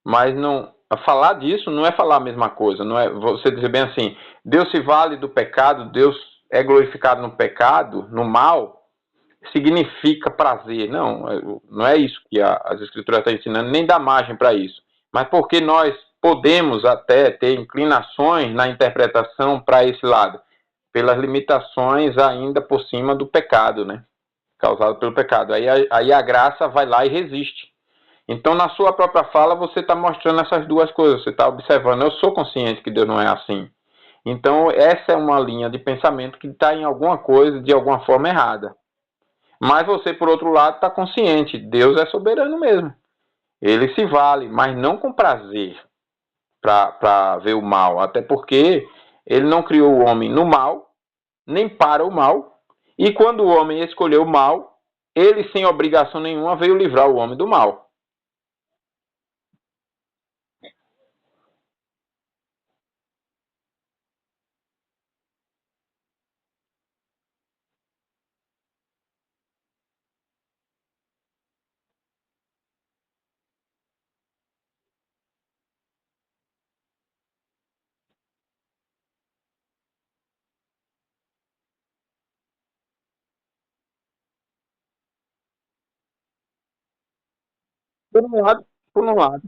Mas não, falar disso não é falar a mesma coisa, não é você dizer bem assim, Deus se vale do pecado, Deus é glorificado no pecado, no mal, significa prazer. Não, não é isso que as escrituras estão ensinando, nem dá margem para isso. Mas porque nós podemos até ter inclinações na interpretação para esse lado, pelas limitações ainda por cima do pecado, né? Causado pelo pecado. Aí a graça vai lá e resiste. Então, na sua própria fala, você está mostrando essas duas coisas. Você está observando, eu sou consciente que Deus não é assim. Então, essa é uma linha de pensamento que está em alguma coisa, de alguma forma errada. Mas você, por outro lado, está consciente. Deus é soberano mesmo. Ele se vale, mas não com prazer para ver o mal. Até porque ele não criou o homem no mal, nem para o mal. E quando o homem escolheu o mal, ele, sem obrigação nenhuma, veio livrar o homem do mal. Por um lado, por um lado.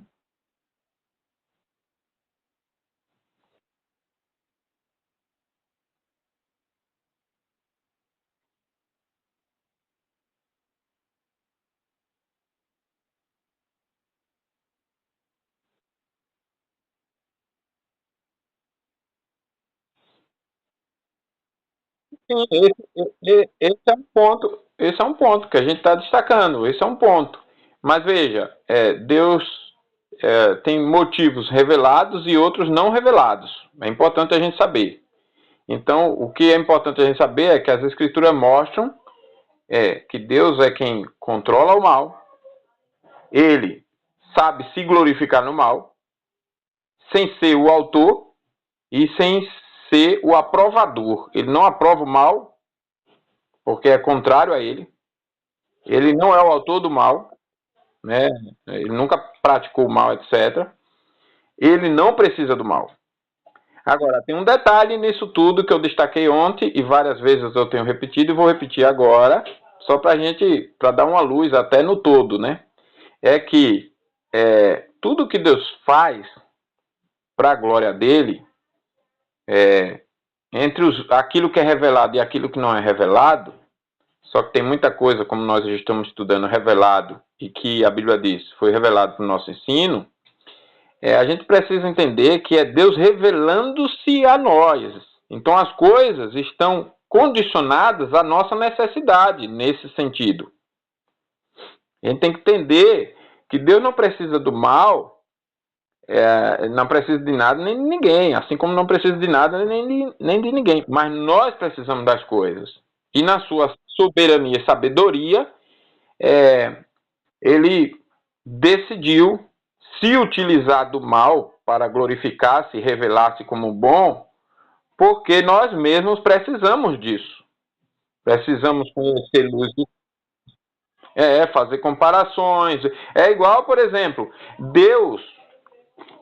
Sim, esse esse é um ponto que a gente está destacando, esse é um ponto. Mas veja, Deus tem motivos revelados e outros não revelados. É importante a gente saber. Então, o que é importante a gente saber é que as escrituras mostram que Deus é quem controla o mal, ele sabe se glorificar no mal, sem ser o autor e sem ser o aprovador. Ele não aprova o mal, porque é contrário a ele. Ele não é o autor do mal, né? Ele nunca praticou o mal, etc. Ele não precisa do mal. Agora, tem um detalhe nisso tudo que eu destaquei ontem e várias vezes eu tenho repetido e vou repetir agora, só para dar uma luz até no todo, né? É que tudo que Deus faz para a glória dele, entre aquilo que é revelado e aquilo que não é revelado, só que tem muita coisa, como nós já estamos estudando, revelado, e que a Bíblia diz, foi revelado para o nosso ensino, a gente precisa entender que é Deus revelando-se a nós. Então as coisas estão condicionadas à nossa necessidade nesse sentido. A gente tem que entender que Deus não precisa do mal, não precisa de nada nem de ninguém, assim como não precisa de nada nem de ninguém. Mas nós precisamos das coisas. E na sua soberania e sabedoria, ele decidiu se utilizar do mal para glorificar-se e revelar-se como bom, porque nós mesmos precisamos disso. Precisamos conhecer luz, fazer comparações. É igual, por exemplo, Deus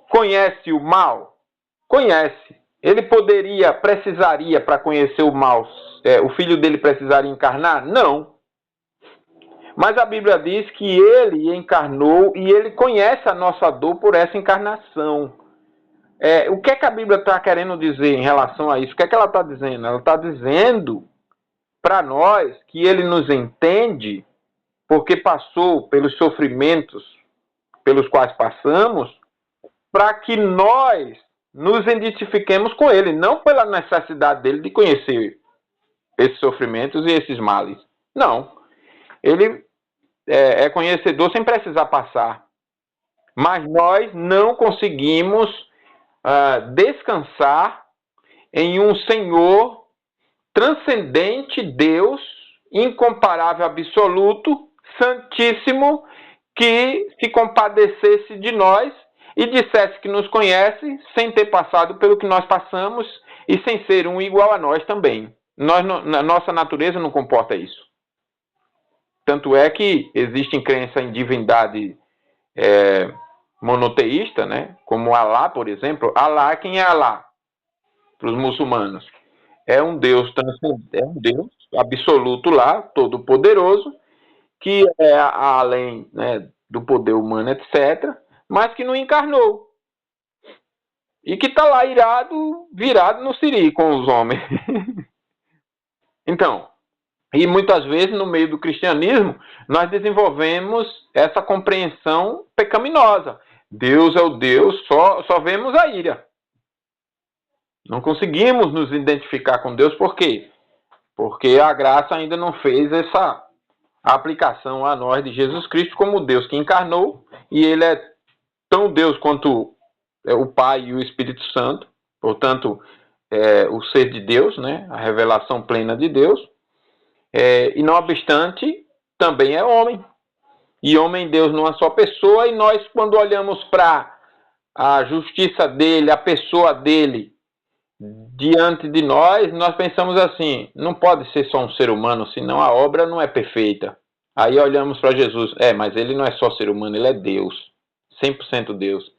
conhece o mal? Conhece. Ele precisaria para conhecer o mal, o filho dele precisaria encarnar? Não. Mas a Bíblia diz que ele encarnou e ele conhece a nossa dor por essa encarnação. O que é que a Bíblia está querendo dizer em relação a isso? O que é que ela está dizendo? Ela está dizendo para nós que ele nos entende porque passou pelos sofrimentos pelos quais passamos, para que nós nos identifiquemos com ele, não pela necessidade dele de conhecer esses sofrimentos e esses males. Não. Ele é conhecedor sem precisar passar. Mas nós não conseguimos descansar em um Senhor transcendente, Deus, incomparável, absoluto, santíssimo, que se compadecesse de nós e dissesse que nos conhece sem ter passado pelo que nós passamos e sem ser um igual a nós também. Nossa natureza não comporta isso. Tanto é que existe crença em divindade monoteísta, né? Como Alá, por exemplo. Alá, quem é Alá? Para os muçulmanos. É um Deus absoluto lá, todo poderoso, que é além, né, do poder humano, etc., mas que não encarnou. E que está lá virado no siri com os homens. Então, e muitas vezes no meio do cristianismo, nós desenvolvemos essa compreensão pecaminosa. Deus é o Deus, só vemos a ira. Não conseguimos nos identificar com Deus, por quê? Porque a graça ainda não fez essa aplicação a nós de Jesus Cristo como Deus que encarnou, e ele é tão Deus quanto o Pai e o Espírito Santo, portanto, o ser de Deus, né? A revelação plena de Deus, e não obstante, também é homem, e homem Deus numa só pessoa, e nós, quando olhamos para a justiça dele, a pessoa dele, diante de nós pensamos assim, não pode ser só um ser humano, senão a obra não é perfeita. Aí olhamos para Jesus, mas ele não é só ser humano, ele é Deus, 100% Deus.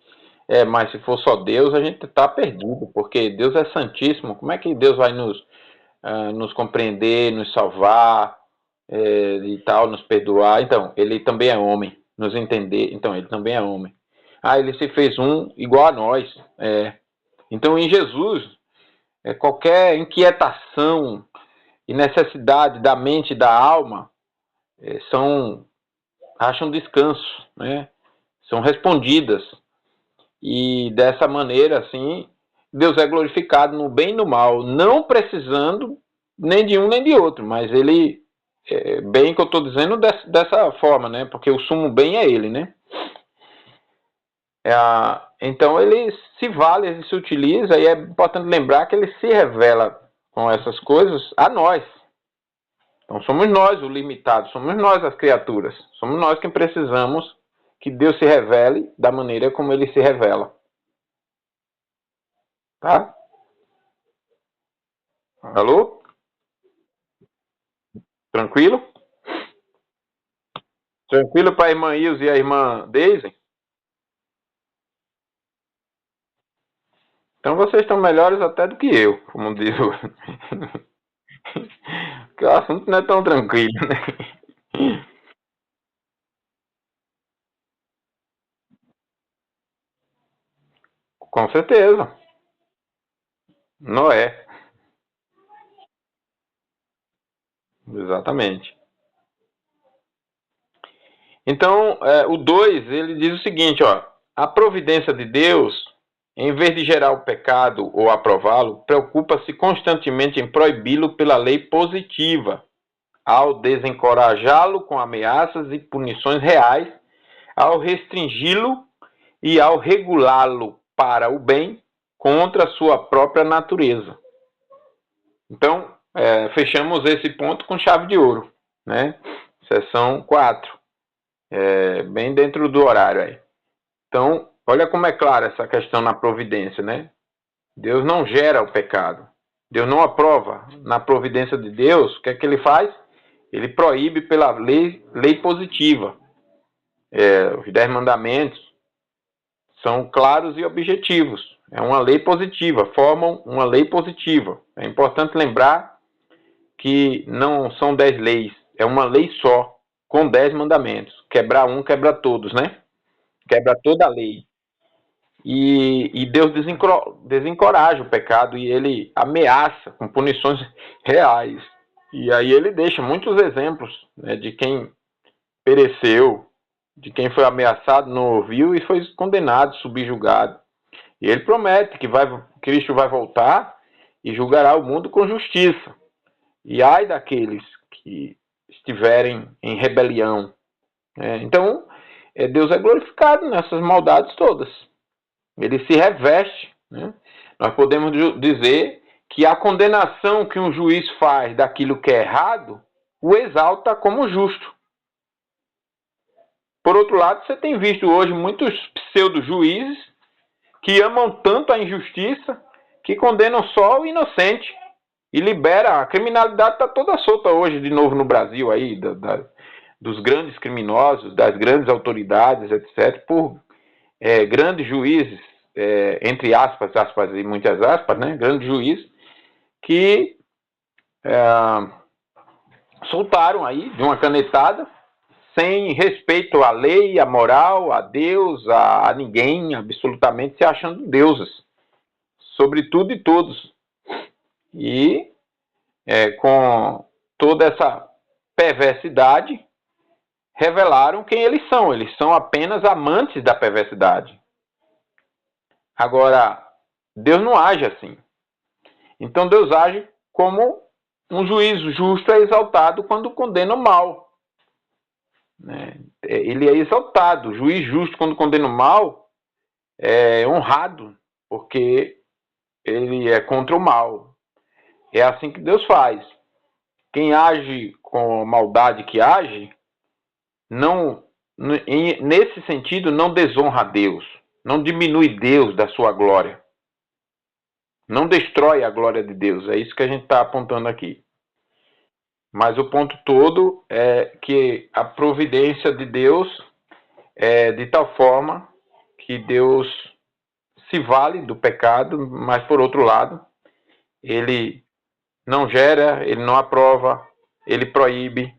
Mas se for só Deus, a gente está perdido, porque Deus é santíssimo, como é que Deus vai nos compreender, nos salvar e tal, nos perdoar? Então, ele também é homem, nos entender, então ele também é homem. Ele se fez um igual a nós. Então, em Jesus, qualquer inquietação e necessidade da mente e da alma acham descanso, né? São respondidas. E dessa maneira, assim, Deus é glorificado no bem e no mal, não precisando nem de um nem de outro, mas ele, bem que eu estou dizendo dessa forma, né? Porque o sumo bem é ele, né? Então ele se vale, ele se utiliza, e é importante lembrar que ele se revela com essas coisas a nós. Então somos nós o limitado, somos nós as criaturas, somos nós quem precisamos que Deus se revele da maneira como ele se revela. Tá? Alô? Tranquilo? Tranquilo para a irmã Ilse e a irmã Daisy? Então vocês estão melhores até do que eu, como diz o... Porque o assunto não é tão tranquilo, né? Com certeza. Noé. Exatamente. Então, o 2, ele diz o seguinte, ó, a providência de Deus, em vez de gerar o pecado ou aprová-lo, preocupa-se constantemente em proibi-lo pela lei positiva, ao desencorajá-lo com ameaças e punições reais, ao restringi-lo e ao regulá-lo para o bem contra a sua própria natureza. Então, fechamos esse ponto com chave de ouro, né? Seção 4. Bem dentro do horário aí. Então, olha como é clara essa questão na providência, né? Deus não gera o pecado. Deus não aprova. Na providência de Deus, o que é que ele faz? Ele proíbe pela lei positiva. Os 10 mandamentos são claros e objetivos. É uma lei positiva, formam uma lei positiva. É importante lembrar que não são 10 leis, é uma lei só, com 10 mandamentos. Quebrar um, quebra todos, né? Quebra toda a lei. E Deus desencoraja o pecado e ele ameaça com punições reais. E aí ele deixa muitos exemplos, né, de quem pereceu, de quem foi ameaçado não ouviu e foi condenado, subjugado. E ele promete que Cristo vai voltar e julgará o mundo com justiça. E ai daqueles que estiverem em rebelião. Então, Deus é glorificado nessas maldades todas. Ele se reveste. Né? Nós podemos dizer que a condenação que um juiz faz daquilo que é errado o exalta como justo. Por outro lado, você tem visto hoje muitos pseudo-juízes que amam tanto a injustiça que condenam só o inocente e libera. A criminalidade está toda solta hoje de novo no Brasil aí, dos grandes criminosos, das grandes autoridades, etc., por grandes juízes, entre aspas, aspas e muitas aspas, né, grandes juízes que soltaram aí de uma canetada sem respeito à lei, à moral, a Deus, a ninguém, absolutamente se achando deuses sobre tudo e todos. E com toda essa perversidade, revelaram quem eles são. Eles são apenas amantes da perversidade. Agora, Deus não age assim. Então Deus age como um juízo justo é exaltado quando condena o mal. Ele é exaltado. O juiz justo, quando condena o mal, é honrado, porque ele é contra o mal. É assim que Deus faz. Quem age com maldade que age, não, nesse sentido, não desonra a Deus, não diminui Deus da sua glória, não destrói a glória de Deus. É isso que a gente está apontando aqui. Mas o ponto todo é que a providência de Deus é de tal forma que Deus se vale do pecado, mas por outro lado, ele não gera, ele não aprova, ele proíbe,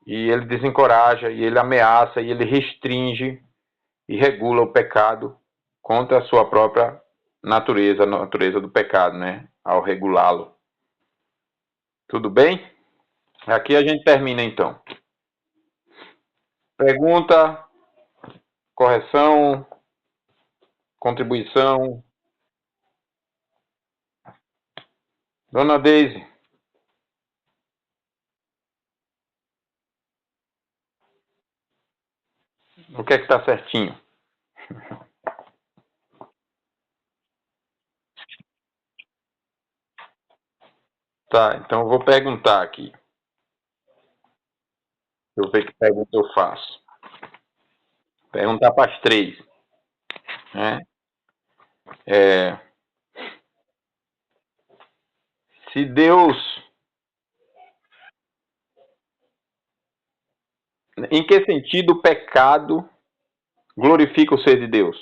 e ele desencoraja, e ele ameaça, e ele restringe e regula o pecado contra a sua própria natureza, a natureza do pecado, né? Ao regulá-lo. Tudo bem? Aqui a gente termina então. Pergunta, correção, contribuição. Dona Deise, o que é que está certinho? Tá, então eu vou perguntar aqui. Deixa eu ver que pergunta eu faço. Perguntar para as três. Né? É, se Deus. Em que sentido o pecado glorifica o ser de Deus?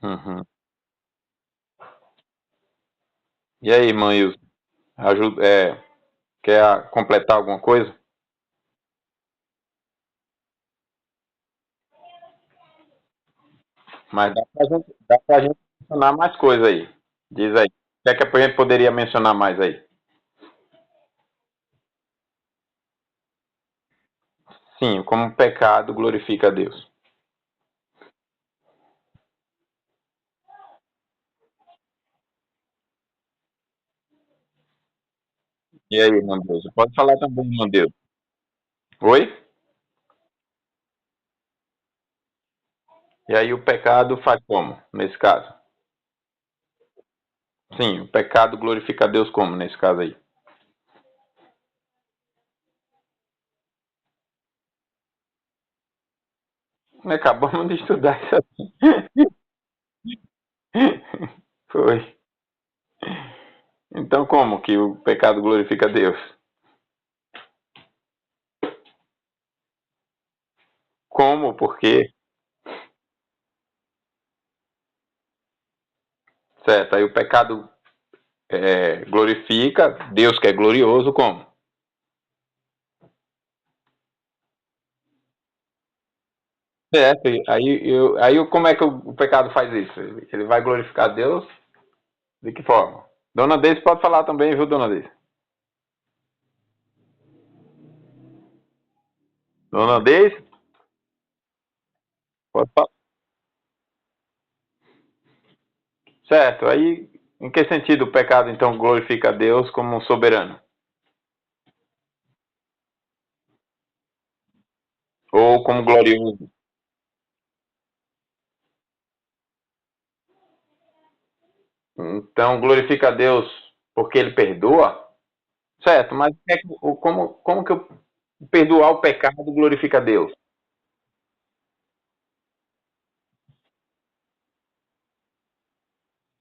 Uhum. E aí, irmã Ilse? Ajuda, quer completar alguma coisa? Mas dá pra gente mencionar mais coisa aí. Diz aí. O que é que a gente poderia mencionar mais aí? Sim, como o pecado glorifica a Deus. E aí, irmã Deus? Pode falar também, irmã Deus. Oi? E aí o pecado faz como, nesse caso? Sim, o pecado glorifica a Deus como, nesse caso aí? Acabamos de estudar isso aqui. Foi. Então como que o pecado glorifica a Deus? Como? Por quê? Certo, aí o pecado glorifica Deus que é glorioso como? Certo. Aí como é que o pecado faz isso? Ele vai glorificar Deus de que forma? Dona Deise pode falar também, viu, Dona Deise? Dona Deise, pode falar. Certo. Aí, em que sentido o pecado, então, glorifica Deus como soberano? Ou como glorioso? Então, glorifica Deus porque ele perdoa? Certo, mas como que eu perdoar o pecado glorifica Deus?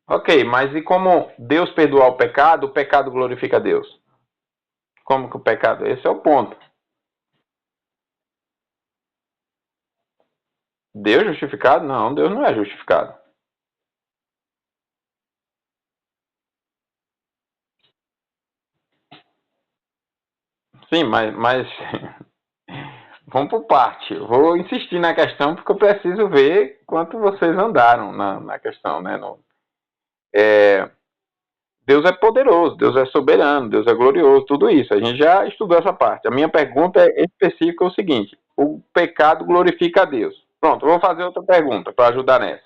Ok, mas e como Deus perdoar o pecado glorifica Deus? Como que o pecado? Esse é o ponto. Deus justificado? Não, Deus não é justificado. Sim, mas vamos por parte. Eu vou insistir na questão porque eu preciso ver quanto vocês andaram na questão, né? É, Deus é poderoso, Deus é soberano, Deus é glorioso, tudo isso. A gente já estudou essa parte. A minha pergunta é específica é o seguinte: o pecado glorifica a Deus. Pronto, eu vou fazer outra pergunta para ajudar nessa.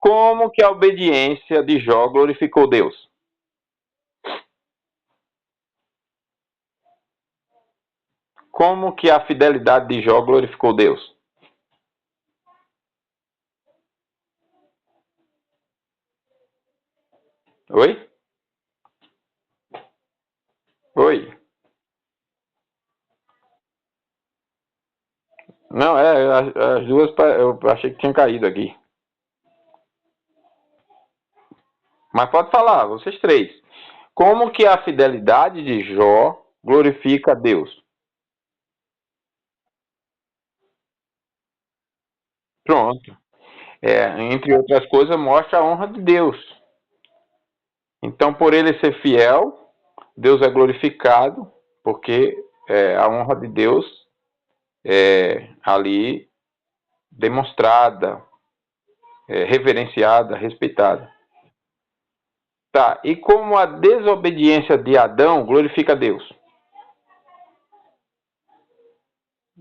Como que a obediência de Jó glorificou Deus? Como que a fidelidade de Jó glorificou Deus? Oi? Oi? Não, as duas eu achei que tinha caído aqui. Mas pode falar, vocês três. Como que a fidelidade de Jó glorifica a Deus? Pronto. Entre outras coisas, mostra a honra de Deus. Então, por ele ser fiel, Deus é glorificado, porque a honra de Deus é ali demonstrada, reverenciada, respeitada. Tá, e como a desobediência de Adão glorifica Deus?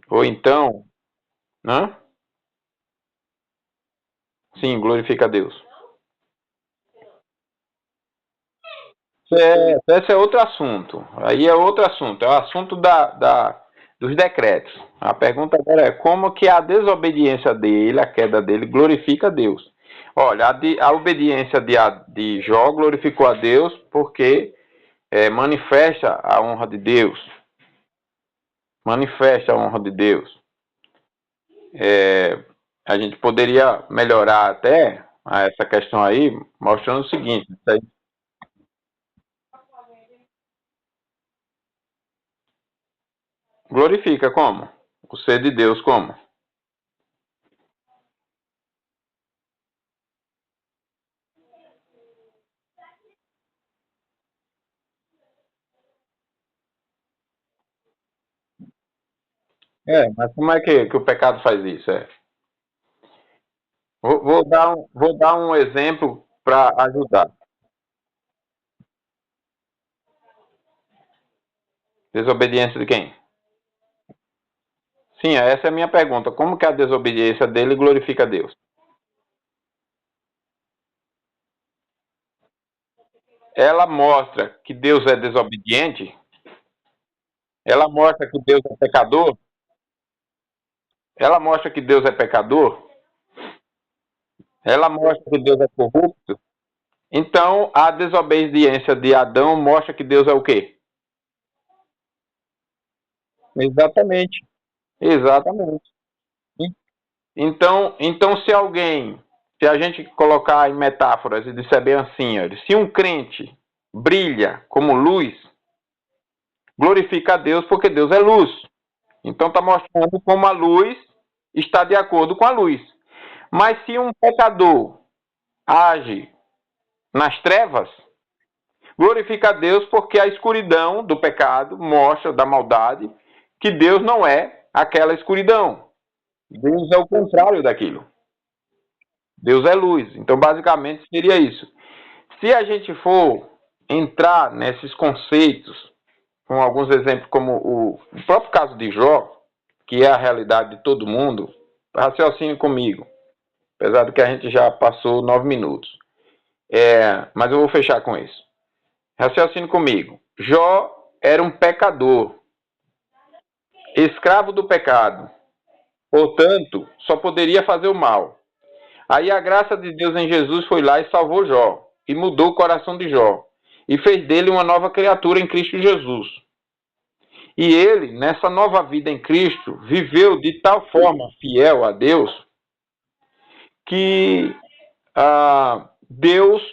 Ou então, né? Sim, glorifica Deus. Esse é outro assunto. Aí é outro assunto. É o assunto dos decretos. A pergunta agora é como que a desobediência dele, a queda dele, glorifica a Deus. Olha, a obediência de Jó glorificou a Deus porque manifesta a honra de Deus. Manifesta a honra de Deus. É, a gente poderia melhorar até essa questão aí, mostrando o seguinte: glorifica como? O ser de Deus como? Mas como é que o pecado faz isso? Vou dar um exemplo para ajudar. Desobediência de quem? Sim, essa é a minha pergunta. Como que a desobediência dele glorifica Deus? Ela mostra que Deus é desobediente? Ela mostra que Deus é pecador? Ela mostra que Deus é pecador? Ela mostra que Deus é corrupto? Então, a desobediência de Adão mostra que Deus é o quê? Exatamente. Exatamente. Então, se a gente colocar em metáforas e disser bem assim, ó, se um crente brilha como luz, glorifica a Deus porque Deus é luz. Então está mostrando como a luz está de acordo com a luz. Mas se um pecador age nas trevas, glorifica a Deus porque a escuridão do pecado mostra da maldade que Deus não é aquela escuridão. Deus é o contrário daquilo. Deus é luz. Então, basicamente, seria isso. Se a gente for entrar nesses conceitos, com alguns exemplos, como o próprio caso de Jó, que é a realidade de todo mundo, raciocine comigo, apesar de que a gente já passou 9 minutos. Mas eu vou fechar com isso. Raciocine comigo. Jó era um pecador, escravo do pecado, portanto, só poderia fazer o mal. Aí a graça de Deus em Jesus foi lá e salvou Jó, e mudou o coração de Jó, e fez dele uma nova criatura em Cristo Jesus. E ele, nessa nova vida em Cristo, viveu de tal forma fiel a Deus, que Deus,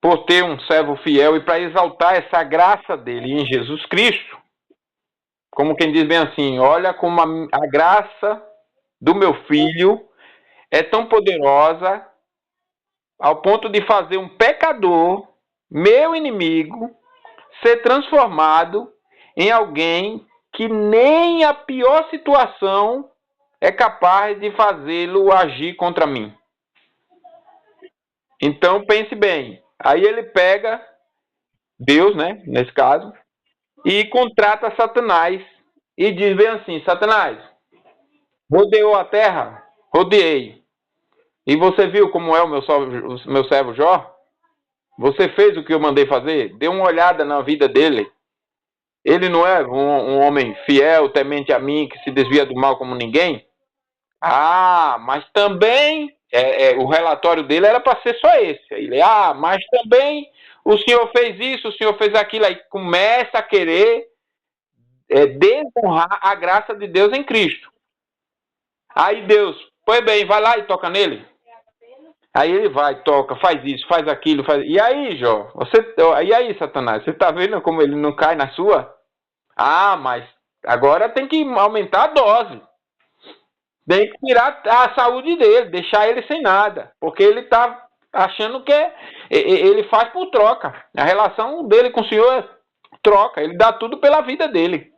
por ter um servo fiel e para exaltar essa graça dele em Jesus Cristo, como quem diz bem assim, olha como a graça do meu filho é tão poderosa ao ponto de fazer um pecador, meu inimigo, ser transformado em alguém que nem a pior situação é capaz de fazê-lo agir contra mim. Então pense bem. Aí ele pega Deus, né, nesse caso, e contrata Satanás e diz bem assim: Satanás, rodeou a terra? Rodeei. E você viu como é o meu servo Jó? Você fez o que eu mandei fazer? Dê uma olhada na vida dele. Ele não é um homem fiel, temente a mim, que se desvia do mal como ninguém? Ah, mas também o relatório dele era para ser só esse. Ele, mas também o senhor fez isso, o senhor fez aquilo. Aí começa a querer desonrar a graça de Deus em Cristo. Aí Deus, pois bem, vai lá e toca nele. Aí ele vai, toca, faz isso, faz aquilo, faz. E aí, Jó? E aí, Satanás? Você tá vendo como ele não cai na sua? Mas agora tem que aumentar a dose. Tem que tirar a saúde dele, deixar ele sem nada. Porque ele tá achando que ele faz por troca. A relação dele com o senhor é troca. Ele dá tudo pela vida dele.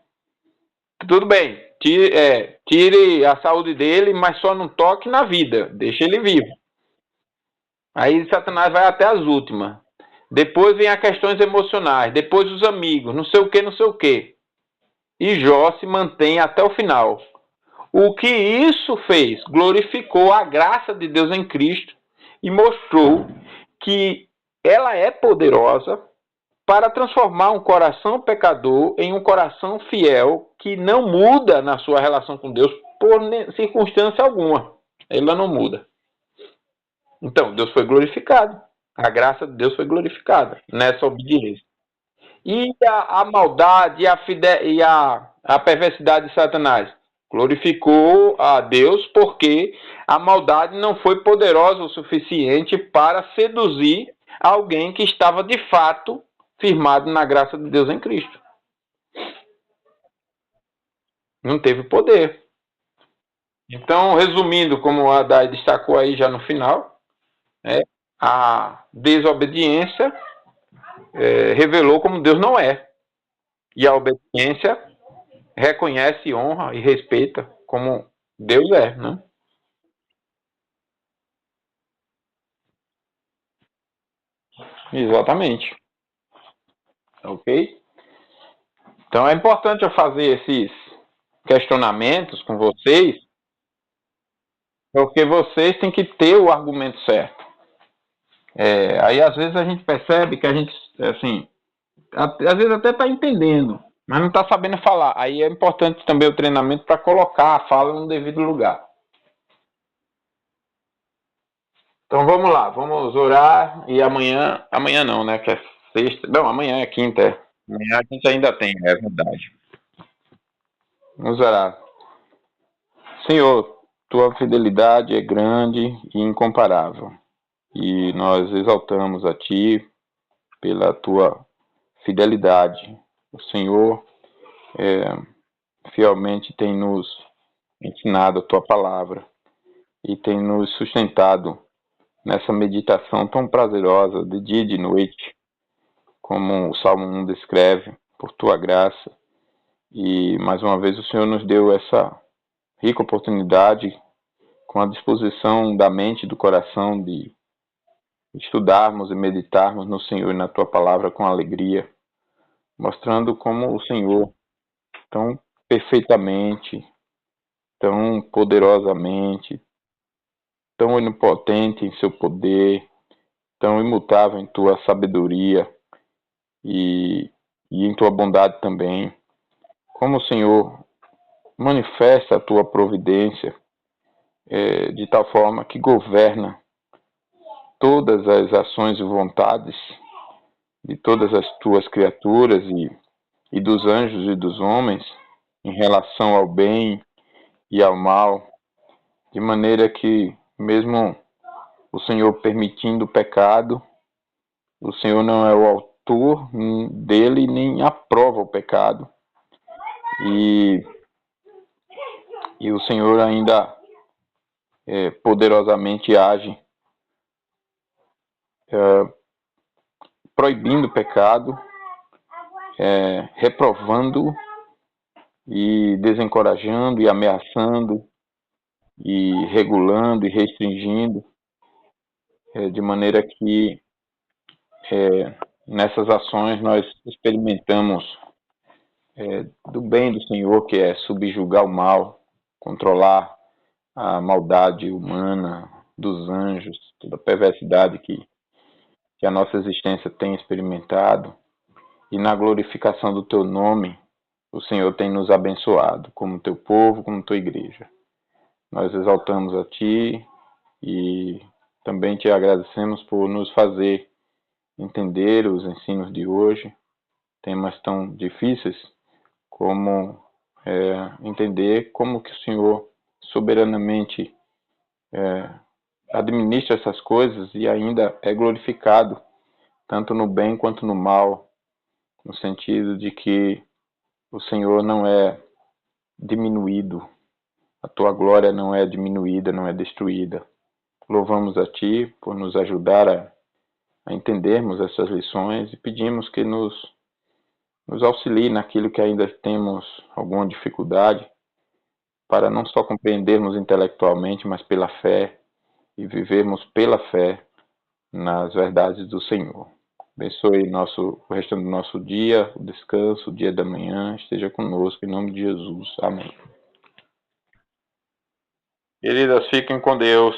Tudo bem, tire a saúde dele, mas só não toque na vida. Deixa ele vivo. Aí Satanás vai até as últimas. Depois vem as questões emocionais. Depois os amigos. Não sei o que, não sei o que. E Jó se mantém até o final. O que isso fez? Glorificou a graça de Deus em Cristo e mostrou que ela é poderosa para transformar um coração pecador em um coração fiel que não muda na sua relação com Deus por circunstância alguma. Ela não muda. Então, Deus foi glorificado. A graça de Deus foi glorificada nessa obediência. E a maldade e a perversidade de Satanás? Glorificou a Deus porque a maldade não foi poderosa o suficiente para seduzir alguém que estava de fato firmado na graça de Deus em Cristo. Não teve poder. Então, resumindo, como a Dai destacou aí já no final, a desobediência revelou como Deus não é. E a obediência reconhece, honra e respeita como Deus é, né? Exatamente. Ok? Então é importante eu fazer esses questionamentos com vocês, porque vocês têm que ter o argumento certo. Aí às vezes a gente percebe que a gente, assim, às vezes até está entendendo, mas não está sabendo falar. Aí é importante também o treinamento para colocar a fala no devido lugar. Então vamos lá, vamos orar e amanhã não, né? Que é sexta. Não, amanhã é quinta. Amanhã a gente ainda tem, é verdade. Vamos orar. Senhor, tua fidelidade é grande e incomparável. E nós exaltamos a ti pela tua fidelidade. O Senhor fielmente tem nos ensinado a tua palavra e tem nos sustentado nessa meditação tão prazerosa de dia e de noite, como o Salmo 1 descreve, por tua graça. E mais uma vez o Senhor nos deu essa rica oportunidade, com a disposição da mente e do coração de estudarmos e meditarmos no Senhor e na Tua palavra com alegria, mostrando como o Senhor, tão perfeitamente, tão poderosamente, tão onipotente em seu poder, tão imutável em Tua sabedoria e, e em Tua bondade também, como o Senhor manifesta a Tua providência de tal forma que governa todas as ações e vontades de todas as tuas criaturas e dos anjos e dos homens em relação ao bem e ao mal, de maneira que, mesmo o Senhor permitindo o pecado, o Senhor não é o autor dele nem aprova o pecado. E, e o Senhor ainda poderosamente age, proibindo o pecado, reprovando e desencorajando e ameaçando e regulando e restringindo, de maneira que nessas ações nós experimentamos do bem do Senhor, que é subjugar o mal, controlar a maldade humana dos anjos, toda a perversidade que a nossa existência tem experimentado, e na glorificação do teu nome, o Senhor tem nos abençoado, como teu povo, como tua igreja. Nós exaltamos a ti e também te agradecemos por nos fazer entender os ensinos de hoje, temas tão difíceis como entender como que o Senhor soberanamente administra essas coisas e ainda é glorificado, tanto no bem quanto no mal, no sentido de que o Senhor não é diminuído, a tua glória não é diminuída, não é destruída. Louvamos a ti por nos ajudar a entendermos essas lições e pedimos que nos auxilie naquilo que ainda temos alguma dificuldade, para não só compreendermos intelectualmente, mas pela fé e vivermos pela fé nas verdades do Senhor. Abençoe o restante do nosso dia, o descanso, o dia da manhã, esteja conosco, em nome de Jesus. Amém. Queridas, fiquem com Deus.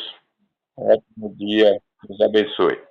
Um ótimo dia. Deus abençoe.